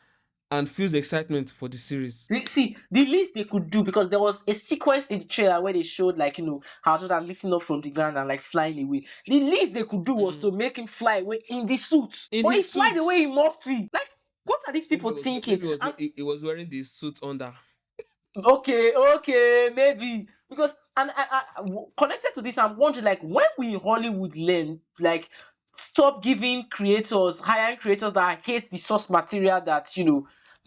and feels excitement for the series. See, the least they could do, because there was a sequence in the trailer where they showed, like, Hal Jordan lifting up from the ground and like flying away. The least they could do was Mm. to make him fly away in the suit, In but he his flied away suit. in mufti. Like, what are these Maybe people it was thinking? maybe it was And he was wearing the suit under. okay, maybe, because connected to this, I'm wondering, like, when will Hollywood learn, like, stop giving creators, hiring creators that hate the source material that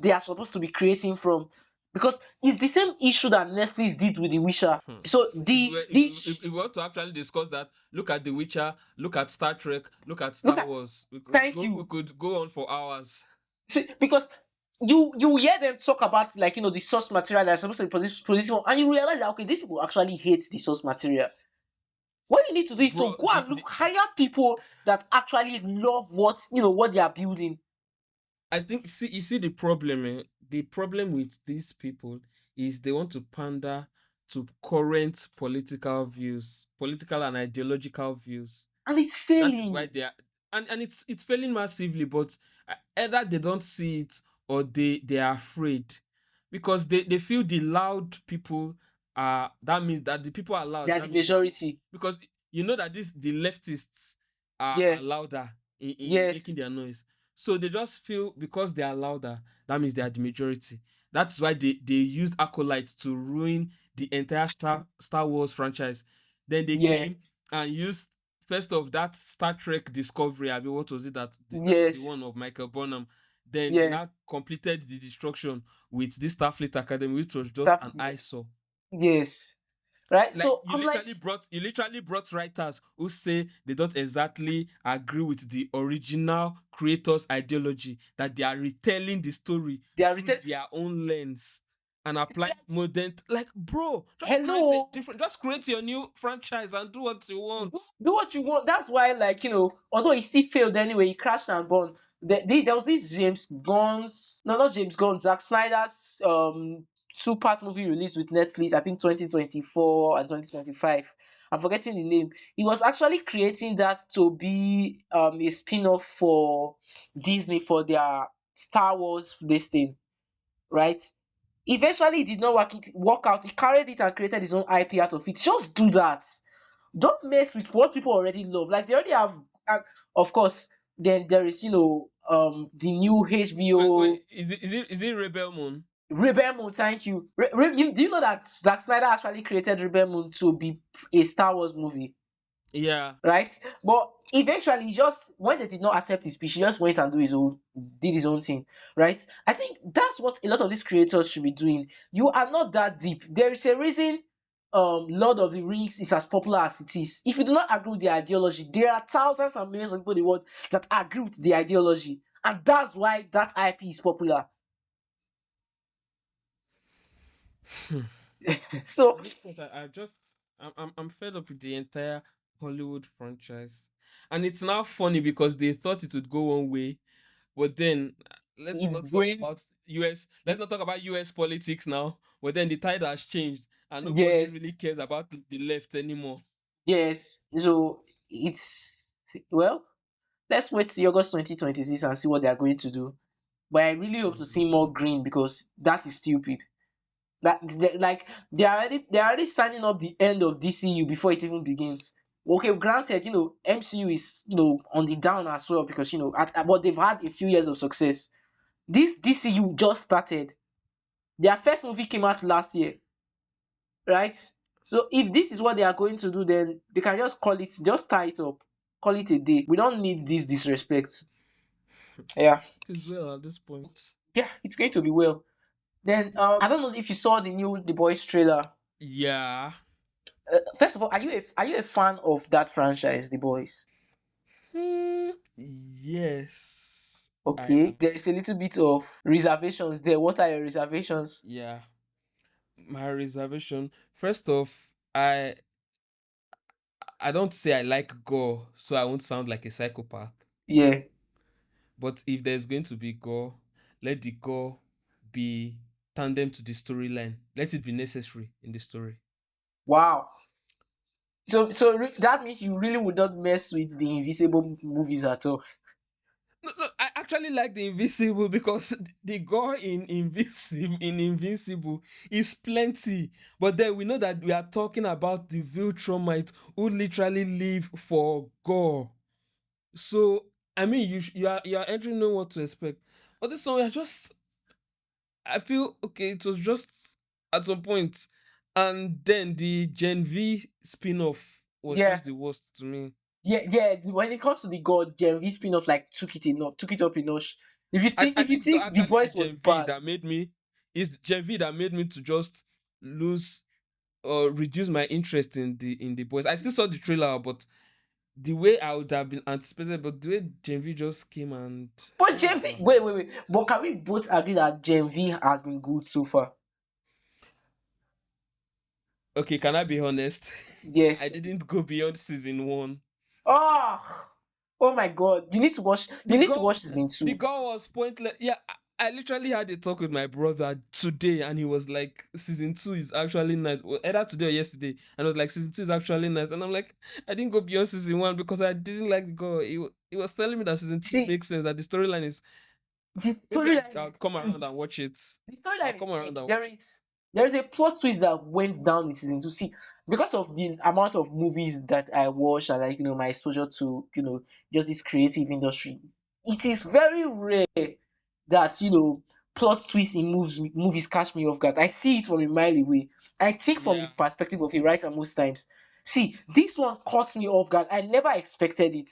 they are supposed to be creating from, because it's the same issue that Netflix did with The Witcher. Hmm. So If the we if, the if we want to actually discuss that, look at The Witcher, look at Star Trek, look at look Star at Wars. thank We you. could go on for hours. See, because you hear them talk about, like, the source material that's supposed to be producing, and you realize that, okay, these people actually hate the source material. What you need to do is to Bro, go and hire people that actually love what they are building. I think, you see the problem, the problem with these people is they want to pander to current political views, political and ideological views. And it's That is why failing. they are, and it's failing massively, but either they don't see it, or they are afraid, because they feel the loud people are, that means that the people are They loud, are that the means that, majority. because you know that the leftists Yeah. are louder in Yes. making their noise, so they just feel because they are louder, that means they are the majority. That's why they used acolytes to ruin the entire Star Wars franchise. Then they Yeah. came and used, first of that Star Trek Discovery. I mean, what was it, the Yes. one of Michael Burnham? Then they Yeah. now completed the destruction with this Starfleet Academy, which was just That, an eyesore. yes. right? Like So I'm like, you literally brought writers who say they don't exactly agree with the original creator's ideology, that they are retelling the story they are through written. their own lens and applying modern, like, bro, Hello, just create your new franchise and do what you want. do what you want. That's why, like, although he still failed anyway, he crashed and burned. There was this James Gunn's, no, not James Gunn, Zack Snyder's two-part movie released with Netflix, I think 2024 and 2025. I'm forgetting the name. He was actually creating that to be a spin-off for Disney for their Star Wars this thing, right? Eventually, it did not work out. He carried it and created his own IP out of it. Just do that. Don't mess with what people already love. Like they already have, uh, of course. Then there is, the new Wait, HBO is it Rebel Moon? Rebel Moon. Thank you. Do you know that Zack Snyder actually created Rebel Moon to be a Star Wars movie? Yeah. Right? But eventually, just when they did not accept his pitch, he just went and did his own thing, right? I think that's what a lot of these creators should be doing. You are not that deep. There is a reason Lord of the Rings is as popular as it is. If you do not agree with the ideology, there are thousands and millions of people in the world that agree with the ideology, and that's why that IP is popular. So At this point, I'm fed up with the entire Hollywood franchise, and it's now funny because they thought it would go one way, but then let's it's not talk going. about US. Let's not talk about US politics now. But then the tide has changed, and nobody Yes, really cares about the left anymore. yes. So it's, well, let's wait till August 2026 and see what they are going to do. But I really hope to see more green because that is stupid. Like they're already signing up the end of DCU before it even begins. Okay, granted, MCU is on the down as well because but they've had a few years of success. This DCU just started. Their first movie came out last year, right? So if this is what they are going to do, then they can just tie it up, call it a day. We don't need this disrespect. Yeah, It is well at this point. yeah, it's going to be well. Then I don't know if you saw the new The Boys trailer. Yeah. First of all, are you a fan of that franchise, The Boys? Yes, I Okay, am. there is a little bit of reservations there. What are your reservations? Yeah. My reservation. First off, I don't say I like gore, so I won't sound like a psychopath. Yeah. But if there's going to be gore, let the gore be tandem to the storyline. Let it be necessary in the story. Wow. So that means you really would not mess with the Invisible movies at all. No, I actually like the Invisible because the gore in Invincible is plenty. But then we know that we are talking about the Viltrumites who literally live for gore. So I mean, you are entering knowing what to expect. But this one, I feel okay. It was just at some point, and then the Gen V spin-off was Yeah. just the worst to me. Yeah, yeah. When it comes to the God, Gen V spin-off like took it up a notch. If you I, think I if you think it was think The actually the Boys was Gen V bad, that made me. It's Gen V that made me to just lose or reduce my interest in the boys. I still saw the trailer, but the way I would have been anticipated, but the way Gen V just came and but Gen V, wait. But can we both agree that Gen V has been good so far? okay, can I be honest? I Yes. didn't go beyond season one. Oh, oh my God! You need to watch. You The need to goal, watch season the two. goal was pointless. Yeah, I literally had a talk with my brother today, and he was like, "Season two is actually nice." Well, either today or yesterday, and I was like, "Season two is actually nice," and I'm like, "I didn't go beyond season one because I didn't like the goal." He was telling me that season two See, makes sense, that the storyline is. the Maybe storyline I'll come is around and watch it. the I'll storyline is come sick. around and There watch is it. there is a plot twist that went down in season two. See, because of the amount of movies that I watch and like my exposure to just this creative industry, it is very rare that plot twists in movies catch me off guard. I see it from a mile away. I think from the Yeah. perspective of a writer most times. See, this one caught me off guard. I never expected it.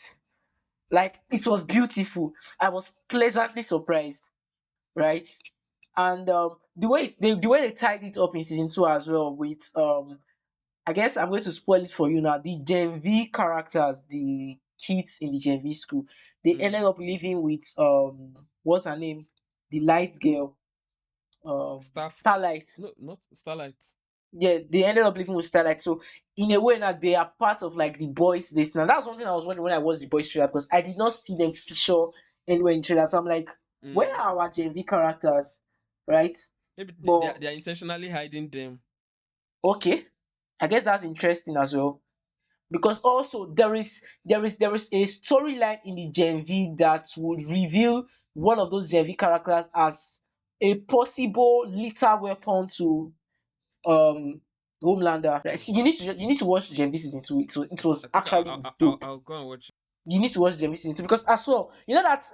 Like it was beautiful. I was pleasantly surprised, right? And the way they tied it up in season two as well with I guess I'm going to spoil it for you now. The Gen V characters, the kids in the Gen V school, they Mm. ended up living with what's her name? The light girl, Staff. Starlight. No, not Starlight. Yeah, they ended up living with Starlight. So in a way now they are part of like the boys this now. That's one thing I was wondering when I watched the boys trailer because I did not see them feature anywhere in trailer. So I'm like, where Mm. are our Gen V characters? Right? Maybe But they are intentionally hiding them. okay. I guess that's interesting as well. Because also there is a storyline in the Gen V that would reveal one of those Gen V characters as a possible lethal weapon to um Homelander. Right, see, you need to watch Gen V season 2. It was I think actually dope. I'll go and watch it. You need to watch Gen V season 2 because as well, you know that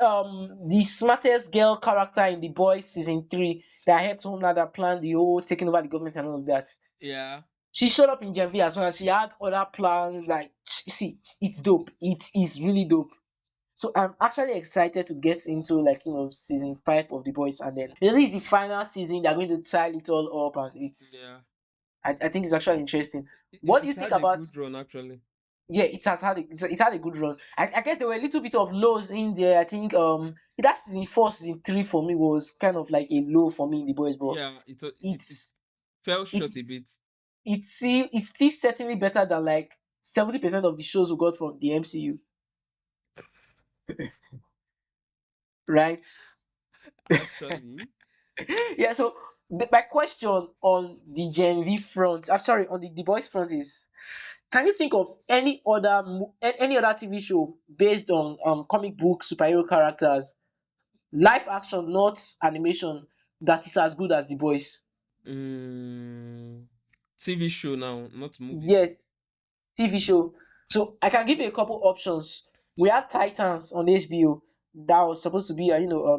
the smartest girl character in the boys season 3 that helped Homelander plan the whole taking over the government and all of that. Yeah. She showed up in Gen V as well. She had other plans. Like, see, it's dope. It is really dope. So I'm actually excited to get into like season 5 of The Boys, and then this is the final season. They're going to tie it all up, and it's Yeah. I think it's actually interesting. It, What do it you think had a about? good run actually. Yeah, it had a good run. I guess there were a little bit of lows in there. I think that season 4, season 3 for me was kind of like a low for me in The Boys, but Yeah, it it's fell it short a bit. it's still certainly better than like 70% of the shows we got from the MCU, right? Actually. Yeah, so my question on the Gen V front, I'm sorry, on the Boys front is, can you think of any other TV show based on comic book superhero characters, live action, not animation, that is as good as The Boys? Mm, TV show now, not Yeah, movies. TV show. So I can give you a couple options. We have Titans on HBO. That was supposed to be,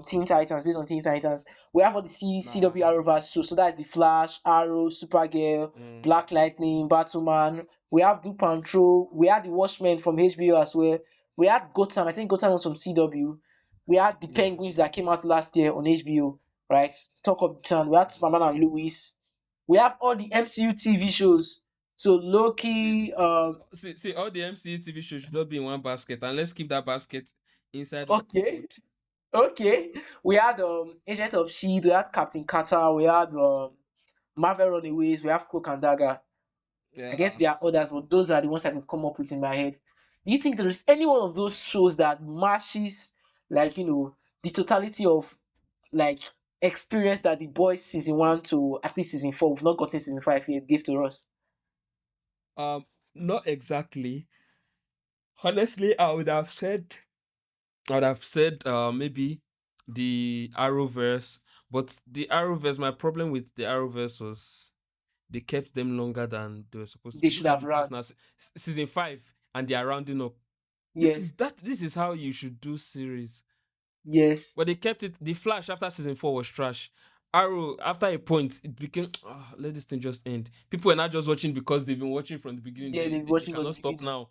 Teen Titans, based on Teen Titans. We have all the CW Nah. Arrowverse shows. So that's the Flash, Arrow, Supergirl, Mm, Black Lightning, Batman. We have Doom Patrol. We had the Watchmen from HBO as well. We had Gotham. I think Gotham was from CW. We had the yeah. Penguins that came out last year on HBO. Right? Talk of the town. We had Superman and Lewis. We have all the MCU TV shows. So See, Loki, see, all the MCU TV shows should not be in one basket, and let's keep that basket inside our okay, cupboard. okay. We had Agent of Shield, we had Captain Carter, we had Marvel Runaways, we have Cloak and Dagger. I guess Yeah. there are others, but those are the ones I can come up with in my head. Do you think there is any one of those shows that matches like the totality of like experience that the boys season 1 to at least season 4, we've not gotten season 5 yet, give to us? Not exactly. Honestly, I would have said maybe the Arrowverse, but the Arrowverse, my problem with the Arrowverse was they kept them longer than they were supposed to They be. should Look at have the past run. now, season 5, and they are rounding up. This Yes, is that. This is how you should do series. yes. But they kept it. The Flash after season 4 was trash. Arrow after a point it became let this thing just end. People are not just watching because they've been watching from the beginning. Yeah, They, they've been they, they watching from the cannot stop beginning. now.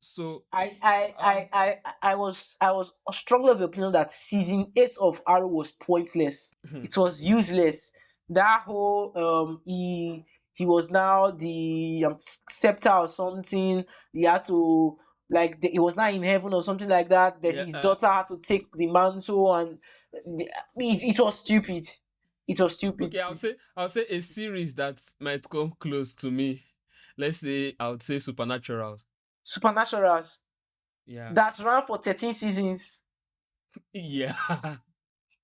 So I I um I I I was strongly of the opinion that season 8 of Arrow was pointless. It was useless. That whole he was now the scepter or something. He had to he was now in heaven or something like that. Then yeah. his daughter had to take the mantle, and it was stupid. It was stupid. Okay, I'll say a series that might come close to me. Let's say I would say Supernatural. Supernaturals Yeah. that ran for 13 seasons. Yeah.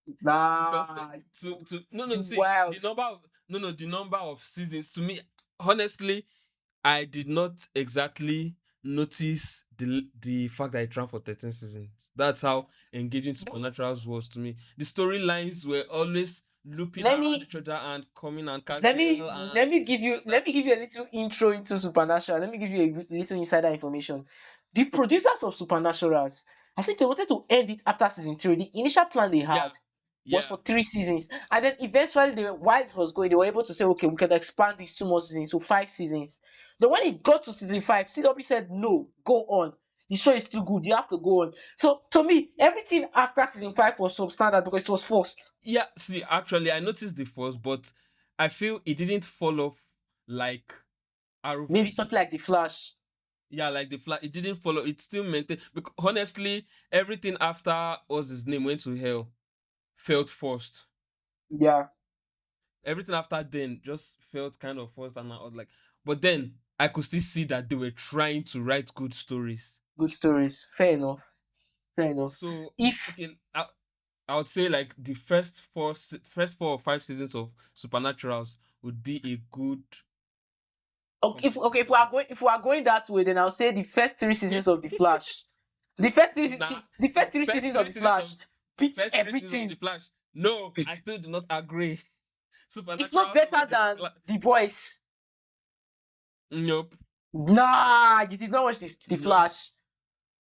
Because Nah, to no no you see wild. the number of no no the number of seasons to me, honestly, I did not exactly notice the fact that it ran for 13 seasons. That's how engaging Supernaturals was to me. The storylines were always looping let around me each other and coming and let me Castiel let and me give you this, let that. me give you a little intro into Supernatural. Let me give you a little insider information. The producers of Supernaturals, I think they wanted to end it after season 3. The initial plan they Yeah. had was Yeah. for 3 seasons, and then eventually while it was going, they were able to say, okay, we can expand these 2 more seasons, so 5 seasons. Then when it got to season 5, CW said no, go on. The show is too good, you have to go on. So to me, everything after season 5 was substandard because it was forced. Yeah, see, actually, I noticed the first, but I feel it didn't fall off like Maybe Arrowverse. something like the Flash. Yeah, like the Flash, it didn't follow. It still maintained. Because honestly, everything after what's his name went to hell felt forced. Yeah, Everything after then just felt kind of forced, and I was like, but then I could still see that they were trying to write good stories. good stories. Fair enough. Fair enough. So If okay, I would say like the first 4 or 5 seasons of Supernaturals would be a good okay, if we competitor. are going that way, then I'll say the first 3 seasons of the Flash. The first Nah, the first three first seasons of three the seasons Flash of beats first 3 seasons of the everything. Flash. No, I still do not agree. It's not Supernatural over better the than Flash. The Boys. Nope. Nah, you did not watch the Nope. Flash.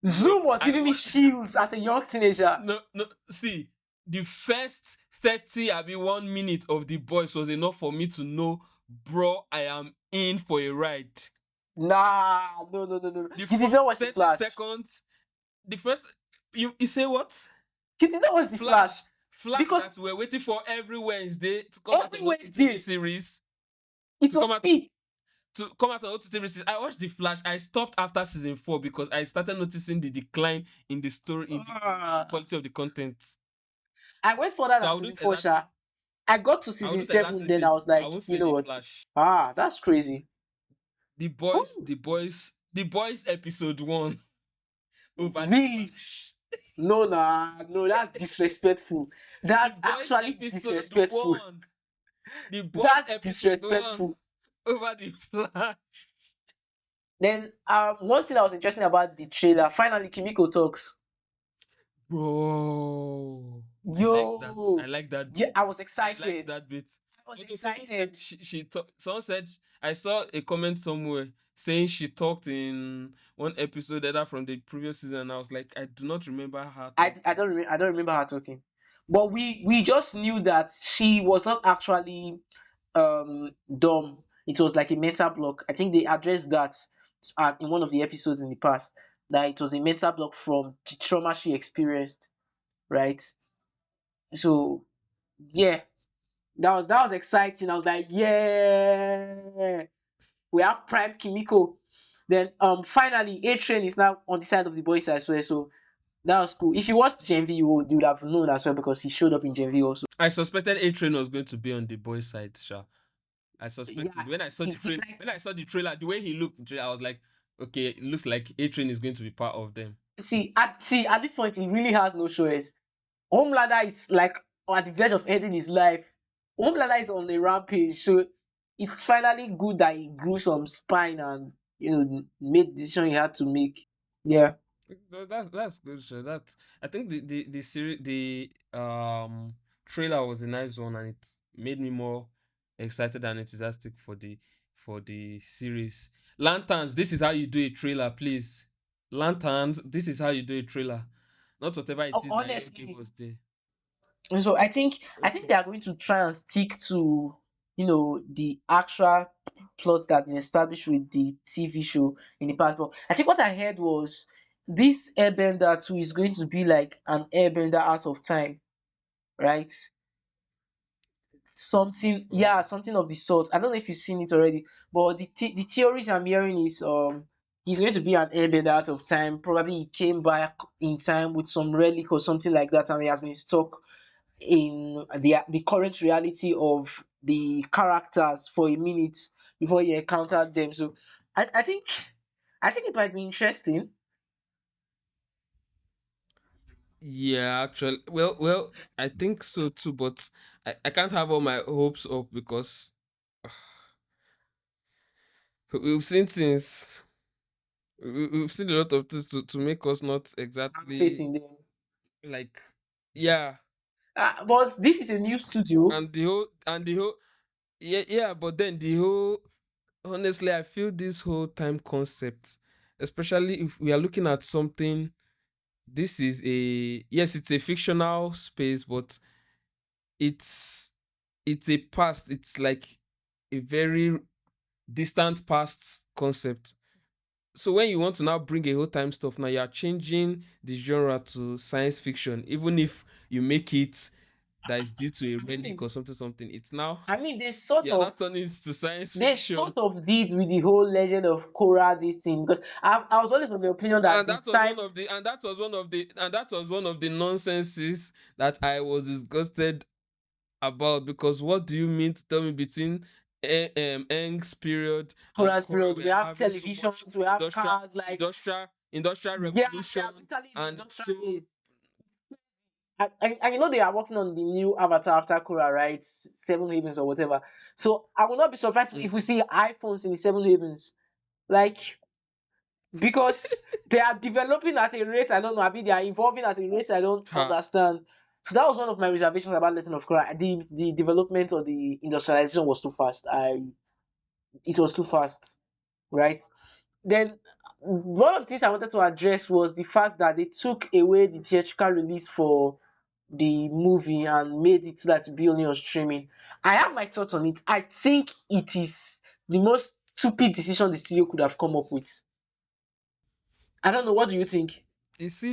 Zoom Nope. was I giving me want chills as a young teenager. no no see the first 30 I mean 1 minute of the boys was enough for me to know, bro, I am in for a ride. Nah, no, no, no, no. The You did not first watch the 30 Flash. seconds, the first you say what? You did not watch the Flash, Flash Flash because that we're waiting for every Wednesday to come out every on OTT Wednesday series. it To come was out peak. to come out on OTT series. I watched the Flash. I stopped after season 4 because I started noticing the decline in the story, in the Ah. quality of the content. I went further So than I season wouldn't 4, Sha. exactly I got to I season wouldn't 7, exactly then say I was I like, won't you say know the what? Flash. Ah, that's crazy. Ooh, The boys episode 1 over the really? Flash. No, nah, no, that's disrespectful. The That's boys actually episode disrespectful. 1. The boys That's episode 1 disrespectful. over the Flash. Then one thing that was interesting about the trailer, finally Kimiko talks. Bro, I like that. I Yo, like that yeah, bit. I was I like excited. that bit. I was Okay, someone said excited. someone said I saw a comment somewhere saying she talked in one episode either from the previous season, and I was like, I do not remember her I talking. don't I don't remember her talking, but we just knew that she was not actually dumb. It was like a mental block. I think they addressed that in one of the episodes in the past, that it was a mental block from the trauma she experienced, right? So yeah, that was exciting. I was like, yeah, we have Prime Kimiko. Then finally A Train is now on the side of the boys as well. So that was cool. If you watched Gen V, you would have known as well because he showed up in Gen V also. I suspected A Train was going to be on the boys' side, sure. I Yeah, suspected when I saw the he trailer. like When I saw the trailer, the way he looked, in the trailer, I was like, okay, it looks like A Train is going to be part of them. see at this point he really has no choice. Homelander is like at the verge of ending his life. Homelander is on a rampage, so it's finally good that he grew some spine and made the decision he had to make. Yeah. No, that's good. Sure. That I think the series the trailer was a nice one, and it made me more excited and enthusiastic for the series. Lanterns, this is how you do a trailer, please. Lanterns, this is how you do a trailer. Not whatever it is that you gave Honestly, us there. and so I think they are going to try and stick to the actual plot that been established with the TV show in the past. But I think what I heard was this Airbender 2 is going to be like an Airbender out of time, right? Something, yeah, Oh, something of the sort. I don't know if you've seen it already, but the theories I'm hearing is he's going to be an airbender out of time. Probably he came back in time with some relic or something like that, and he has been stuck in the current reality of the characters for a minute before he ah. encountered them. So I think it might be interesting. Yeah, actually, well, I think so too, but I can't have all my hopes up because we've seen things. We've seen a lot of things to make us not Have faith exactly in them. like, yeah, But this is a new studio. and the whole yeah, but then the whole honestly, I feel this whole time concept, especially if we are looking at something. This is a yes, it's a fictional space, but it's it's a past. It's like a very distant past concept. So when you want to now bring a whole time stuff, now you are changing the genre to science fiction, even if you make it that is due to a I relic mean, or something. It's now I mean, they sort you are of not turning it to science they fiction. sort of did with the whole Legend of Korra this thing, because I was always of the opinion that And the that was time one of the nonsenses that I was disgusted about, because what do you mean to tell me between Aang's period and Korra's Korra period, we we are have having so much televisions, we have cars, like, industrial yeah, they are revolution, literally in the and industrial so age. And you know they are working on the new Avatar after Korra, right? Seven Havens or whatever. So I will not be surprised if we mm, see iPhones in the Seven Havens, like, because they are developing at a rate I don't know. I mean, they are evolving at a rate I don't ha, understand. So that was one of my reservations about Legend of Korra. The development or the industrialization was too fast. It was too fast, right? Then one of the things I wanted to address was the fact that they took away the theatrical release for the movie and made it so that to be only on streaming. I have my thoughts on it. I think it is the most stupid decision the studio could have come up with. I don't know. What do you think? you see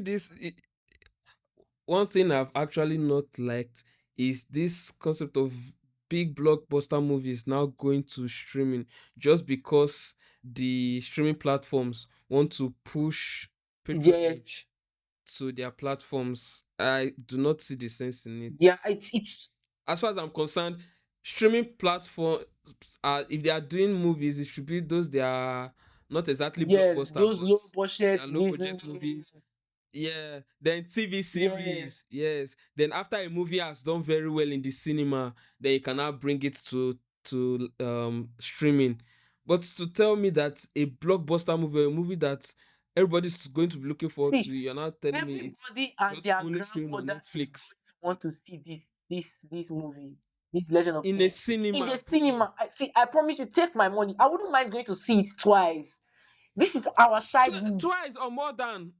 one thing I've actually not liked is this concept of big blockbuster movies now going to streaming, just because the streaming platforms want to push Yes, patronage to their platforms. I do not see the sense in it. yeah, it's As far as I'm concerned, streaming platforms are, if they are doing movies, it should be those they are not exactly yes, blockbuster, those but low they budget are low Disney. budget movies. Yeah, then TV Yeah, series, yes. Then after a movie has done very well in the cinema, then you can now bring it to streaming. But to tell me that a blockbuster movie, a movie that everybody's going to be looking forward to, see, you're not telling me it's everybody and just their only streaming on grandmother is Netflix going to want to see this movie, this Legend of in a Aang. In cinema, the bro. cinema. I promise you, take my money. I wouldn't mind going to see it twice. This is our childhood. Twice or more than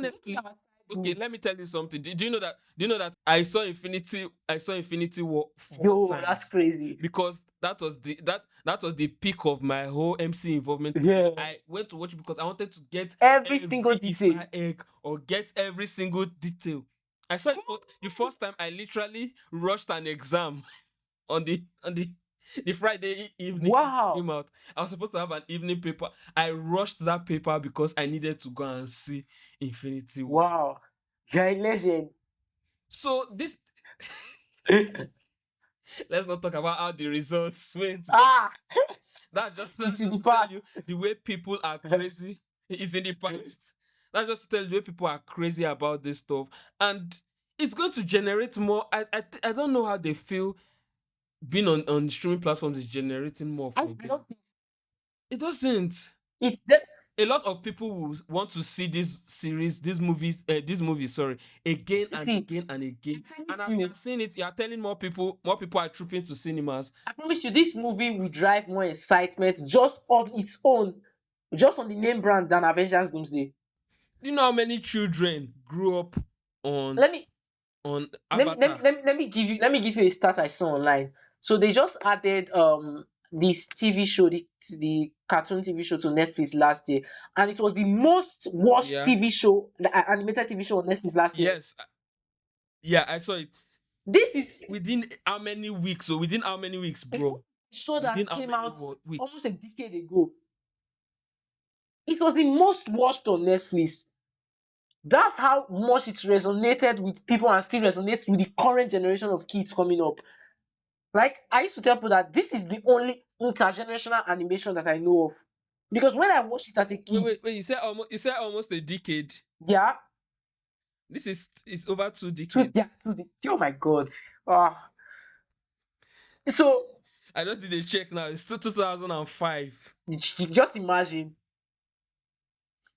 This is honestly. our Okay, childhood. let me tell you something. Do you know that? Do you know that I saw Infinity War four Yo, that's times, crazy. because that was the peak of my whole MC involvement. Yeah. I went to watch it because I wanted to get Every single every detail. Easter egg or get every single detail. I saw it for the first time. I literally rushed an exam on the Friday evening it Wow. came out. I was supposed to have an evening paper. I rushed that paper because I needed to go and see Infinity War. Wow. You're a legend. So this let's not talk about how the results went, but Ah, that's it's in the just to tell you past. the way people are crazy. It's in the past. That's just to tell you the way people are crazy about this stuff, and it's going to generate more. I don't know how they feel being on streaming platforms is generating more I, for I them. don't think It doesn't. it's the A lot of people will want to see this series, these movies, sorry, again and see. again and I again. promise And as you you. are seeing it, you are telling more people are trooping to cinemas. I promise you, this movie will drive more excitement just on its own, just on the name brand than Avengers Doomsday. Do you know how many children grew up on Let me on let me let me Avatar? let me, let me give you a stat I saw online. So they just added this TV show, the cartoon TV show to Netflix last year, and it was the most watched Yeah. TV show, the animated TV show on Netflix last year. Yes. Yeah, I saw it. This is Within how many weeks? So within how many weeks, a bro? show Within that how came many out almost weeks? a decade ago. It was the most watched on Netflix. That's how much it resonated with people and still resonates with the current generation of kids coming up. Like, I used to tell people that this is the only intergenerational animation that I know of. Because when I watched it as a Wait, kid, wait, wait. You said almost a decade. yeah, This is over two to decades. yeah, to the oh my god. Ah, so I just did a check now. It's 2005. just imagine.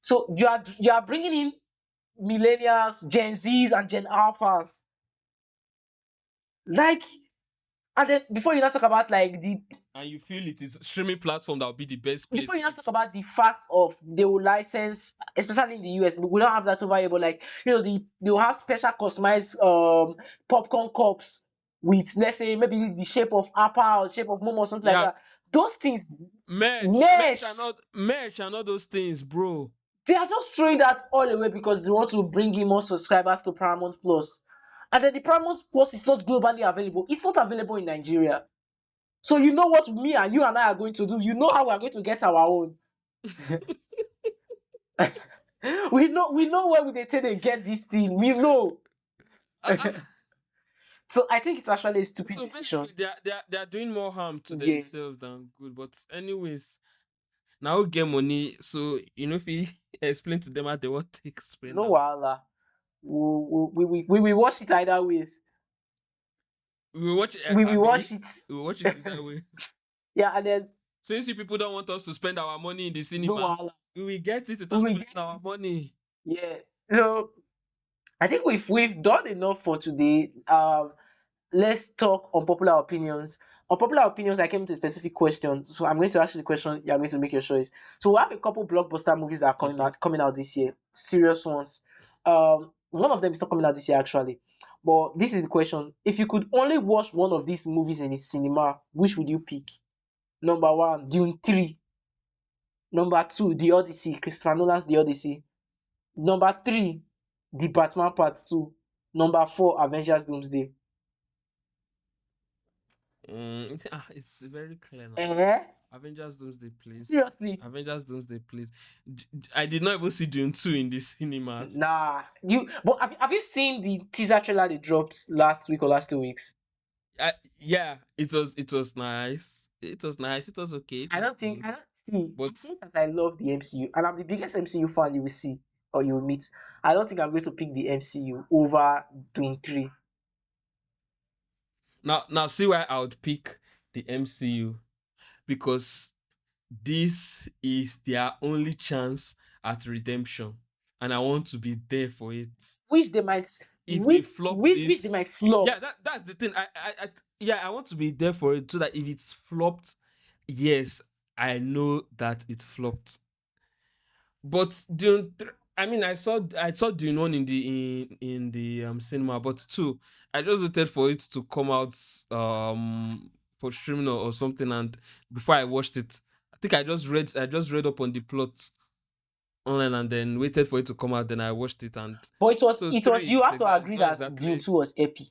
So you are bringing in millennials, Gen Zs, and Gen Alphas. Like, and then before you not talk about like the And you feel it is streaming platform that will be the best place before you for now talk it. about the fact of they will license, especially in the US, we don't have that over here, but like, they will have special customized popcorn cups with, let's say, maybe the shape of apple or shape of momo or something like Yeah, that. Those things merch mesh. and all those things, bro. They are just throwing that all away because they want to bring in more subscribers to Paramount Plus. And then the Paramount Plus is not globally available. It's not available in Nigeria. So you know what me and you and I are going to do. You know how we are going to get our own. we know where they take and get this thing. We know. Uh-uh. So I think it's actually a stupid So decision. basically, they are doing more harm to Yeah. themselves than good. But anyways, now we get money. So if you explain to them how they want to explain No now, wahala. We will watch it either ways. we will watch We will watch Abby. it. We will watch it either way. Yeah, and then Since you people don't want us to spend our money in the no cinema, wahala. we will get it We without will spending get our money. Yeah. So I think we've done enough for today. Let's talk unpopular opinions. Unpopular opinions, I came to a specific question. So I'm going to ask you the question, you're going to make your choice. So we have a couple blockbuster movies that are Okay. coming out this year. Serious ones. One of them is not coming out this year actually. But this is the question. If you could only watch one of these movies in the cinema, which would you pick? Number one, Dune 3. Number two, The Odyssey, Christopher Nolan's The Odyssey. Number three, The Batman Part 2. Number four, Avengers Doomsday. It's very clear now. Eh? Avengers Doomsday, please. Seriously? Avengers Doomsday, please. I did not even see Dune 2 in the cinemas. Nah. But have you seen the teaser trailer they dropped last week or last 2 weeks? Yeah, it was nice. It was nice. It was okay. It I was don't think good. I don't see. But As much as I love the MCU, and I'm the biggest MCU fan you will see or you will meet. I don't think I'm going to pick the MCU over Doom 3. now see why I would pick the MCU, because this is their only chance at redemption, and I want to be there for it. Which they might If they flop which they this, might flop. yeah, that's the thing. I want to be there for it, so that if it's flopped, yes, I know that it flopped. But I mean, I saw Dune 1 in the cinema, but 2, I just waited for it to come out for streaming or something, and before I watched it, I think I just read up on the plot online and then waited for it to come out. Then I watched it, and But so it was 3 you it's have to exactly, it's agree not that Dune exactly. 2 was epic.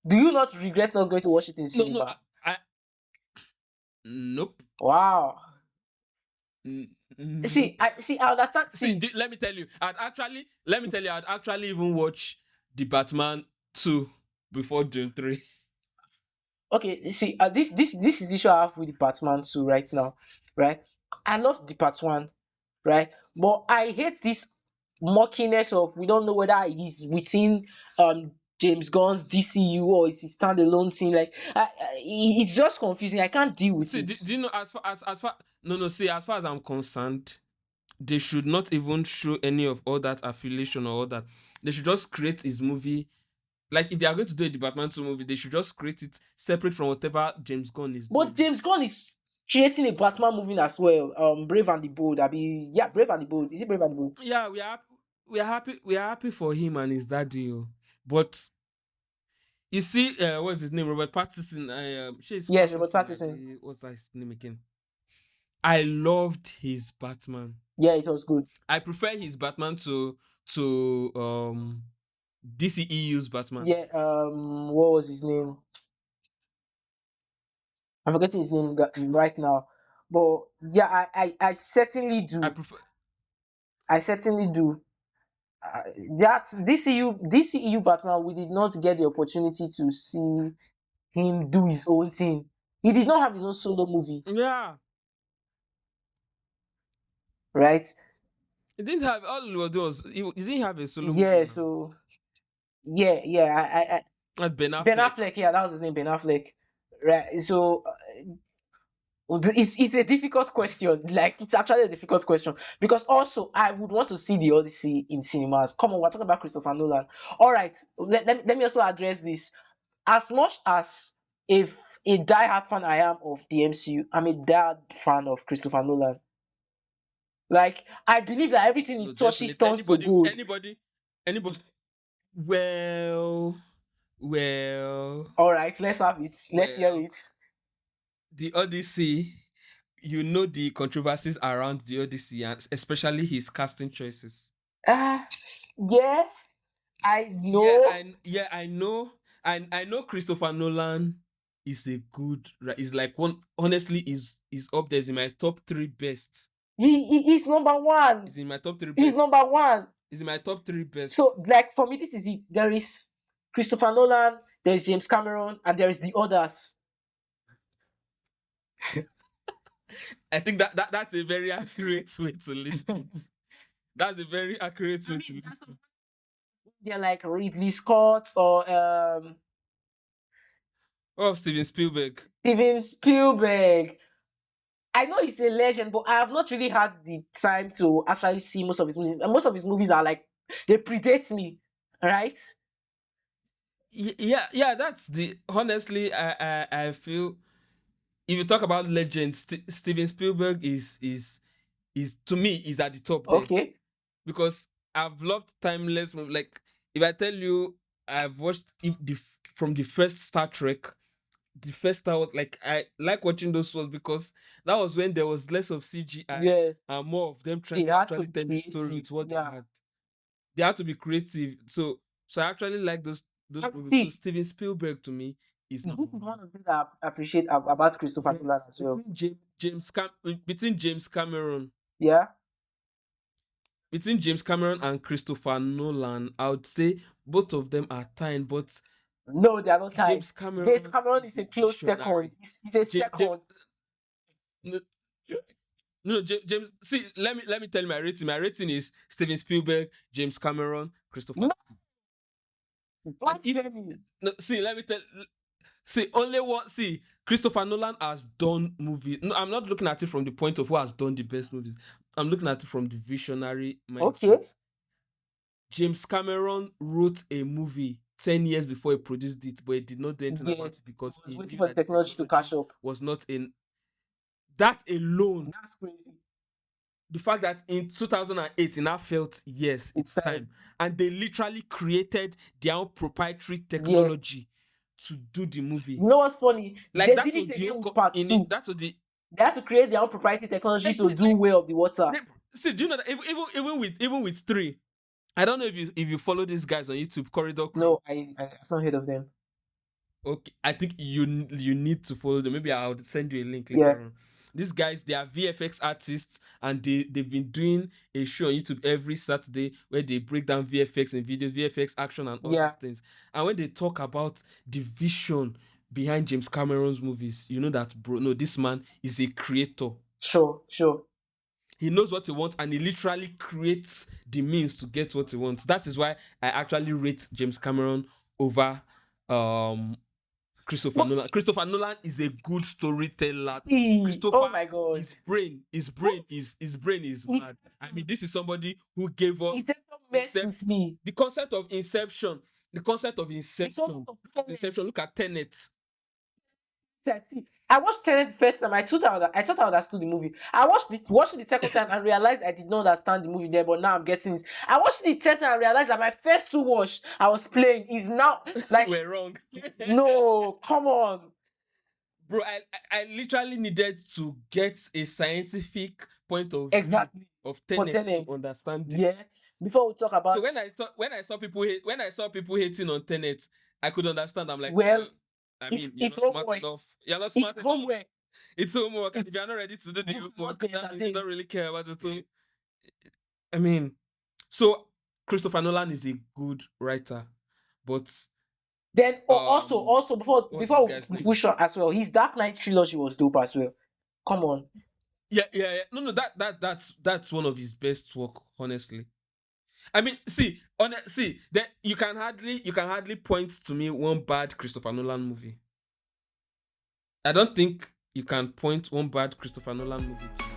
Do you not regret not going to watch it in No, no, cinema? nope. Wow. Nope. I understand. See, See, let me tell you, I'd actually even watch the Batman 2 before Dune 3. okay, this is the issue I have with the Batman 2 right now, right? I love the part 1, right? But I hate this mockiness of we don't know whether it is within James Gunn's DCU or it's a standalone thing. Like it's just confusing. I can't deal with See, it. do you know, as far no, see, as far as I'm concerned, they should not even show any of all that affiliation or all that. They should just create his movie. Like, if they are going to do a Batman 2 movie, they should just create it separate from whatever James Gunn is But doing. James Gunn is creating a Batman movie as well. Brave and the Bold. Brave and the Bold. Is it Brave and the Bold? Yeah, we are happy for him and his daddy. But you see, what's his name? Robert Pattinson. She's Yes, Robert Pattinson. Pattinson. What's that his name again? I loved his Batman. Yeah, it was good. I prefer his Batman to DCEU's Batman. Yeah. What was his name? I'm forgetting his name right now. But yeah, I certainly do. I prefer. I certainly do. That DCEU Batman, we did not get the opportunity to see him do his own thing. He did not have his own solo movie, Yeah, right? he didn't have all he was doing was he didn't have a solo Yeah. movie now. So yeah. And Ben Ben Affleck. Affleck. Yeah, that was his name, Ben Affleck. Right. So it's a difficult question. Like it's actually a difficult question because also I would want to see the Odyssey in cinemas. Come on, we're talking about Christopher Nolan. All right, let me also address this. As much as if a die-hard fan I am of the MCU, I'm a die fan of Christopher Nolan. Like I believe that everything he No, touches definitely. turns to gold. Anybody. Well, well, All right, let's have it. Let's hear well. it. The Odyssey. You know the controversies around the Odyssey, and especially his casting choices. Yeah, I know. I know. I know Christopher Nolan is a good. Is like one. Honestly, is up there. Is in my top 3 best. He's number one. Is in my top 3 He's best. number one. Is in my top 3 best. So, like, for me, this is it. There is Christopher Nolan, there is James Cameron, and there is the others. I think that's a very accurate way to list it. That's a very accurate way to list it. They're like Ridley Scott or Oh, Steven Spielberg. Steven Spielberg. I know he's a legend, but I have not really had the time to actually see most of his movies. And most of his movies are like, they predate me, right? Yeah. That's the honestly. I feel if you talk about legends, Steven Spielberg is to me is at the top there Okay. because I've loved timeless movies. Like if I tell you, I've watched from the first Star Trek. The first Star Wars, like I like watching those ones because that was when there was less of CGI Yeah. and more of them trying They to had to actually be tell the story creative. with what they Yeah. had. They had to be creative. So I actually like those And movies. So see, Steven Spielberg to me is this number is one one. of the things I appreciate about Christopher Nolan as well. Between James Cameron Yeah. between James Cameron and Christopher Nolan, I would say both of them are tied, but No, they are not tied. James James Cameron Cameron is a close second. visionary. He's a Ja- Ja- second. no, no, James. See, let me tell you my rating. My rating is Steven Spielberg, James Cameron, Christopher. No. And if Blasphemy. no, see, let me tell. See, only one. See, Christopher Nolan has done movies. No, I'm not looking at it from the point of who has done the best movies. I'm looking at it from the visionary mindset. Okay. James Cameron wrote a movie 10 years before he produced it, but he did not do anything Yeah. about it because He was he waiting knew for that the technology to catch up. was not in. That alone, That's crazy. the fact that in 2008 he now felt yes, it's time, and they literally created their own proprietary technology to do the movie. You know what's funny? Like They that did was it the again whole with part 2. that was the They had to create their own proprietary technology to do Way of the Water. See, do you know that even with 3, I don't know if you follow these guys on YouTube, Corridor Crew. No, I've not heard of them. Okay, I think you need to follow them. Maybe I'll send you a link later on. These guys, they are VFX artists, and they've been doing a show on YouTube every Saturday where they break down VFX and video, VFX action, and all these things. And when they talk about the vision behind James Cameron's movies, you know that, bro, no, this man is a creator. Sure. He knows what he wants, and he literally creates the means to get what he wants. That is why I actually rate James Cameron over Christopher Nolan. Christopher Nolan is a good storyteller. Christopher, oh my God. his brain is mad. I mean, this is somebody who gave up the concept of Inception. Look at Tenet. I watched Tenet the first time. I thought I understood the movie. I watched it the second time and realized I did not understand the movie there, but now I'm getting it. I watched it the third time and realized that my first 2 watch I was playing is now like we're wrong. No, come on. Bro, I literally needed to get a scientific point of view of Tenet to understand it. Yeah. Before we talk about so when I saw people hating on Tenet, I could understand. I'm like, well, I mean, you're not smart enough. You're not smart enough. Homework. It's homework, and if you're not ready to do the homework, you don't really care about it. So, I mean, so Christopher Nolan is a good writer, but then also before we push on as well, his Dark Knight trilogy was dope as well. Come on. Yeah. No, that's one of his best work, honestly. I mean, that you can hardly point to me one bad Christopher Nolan movie. I don't think you can point one bad Christopher Nolan movie to me.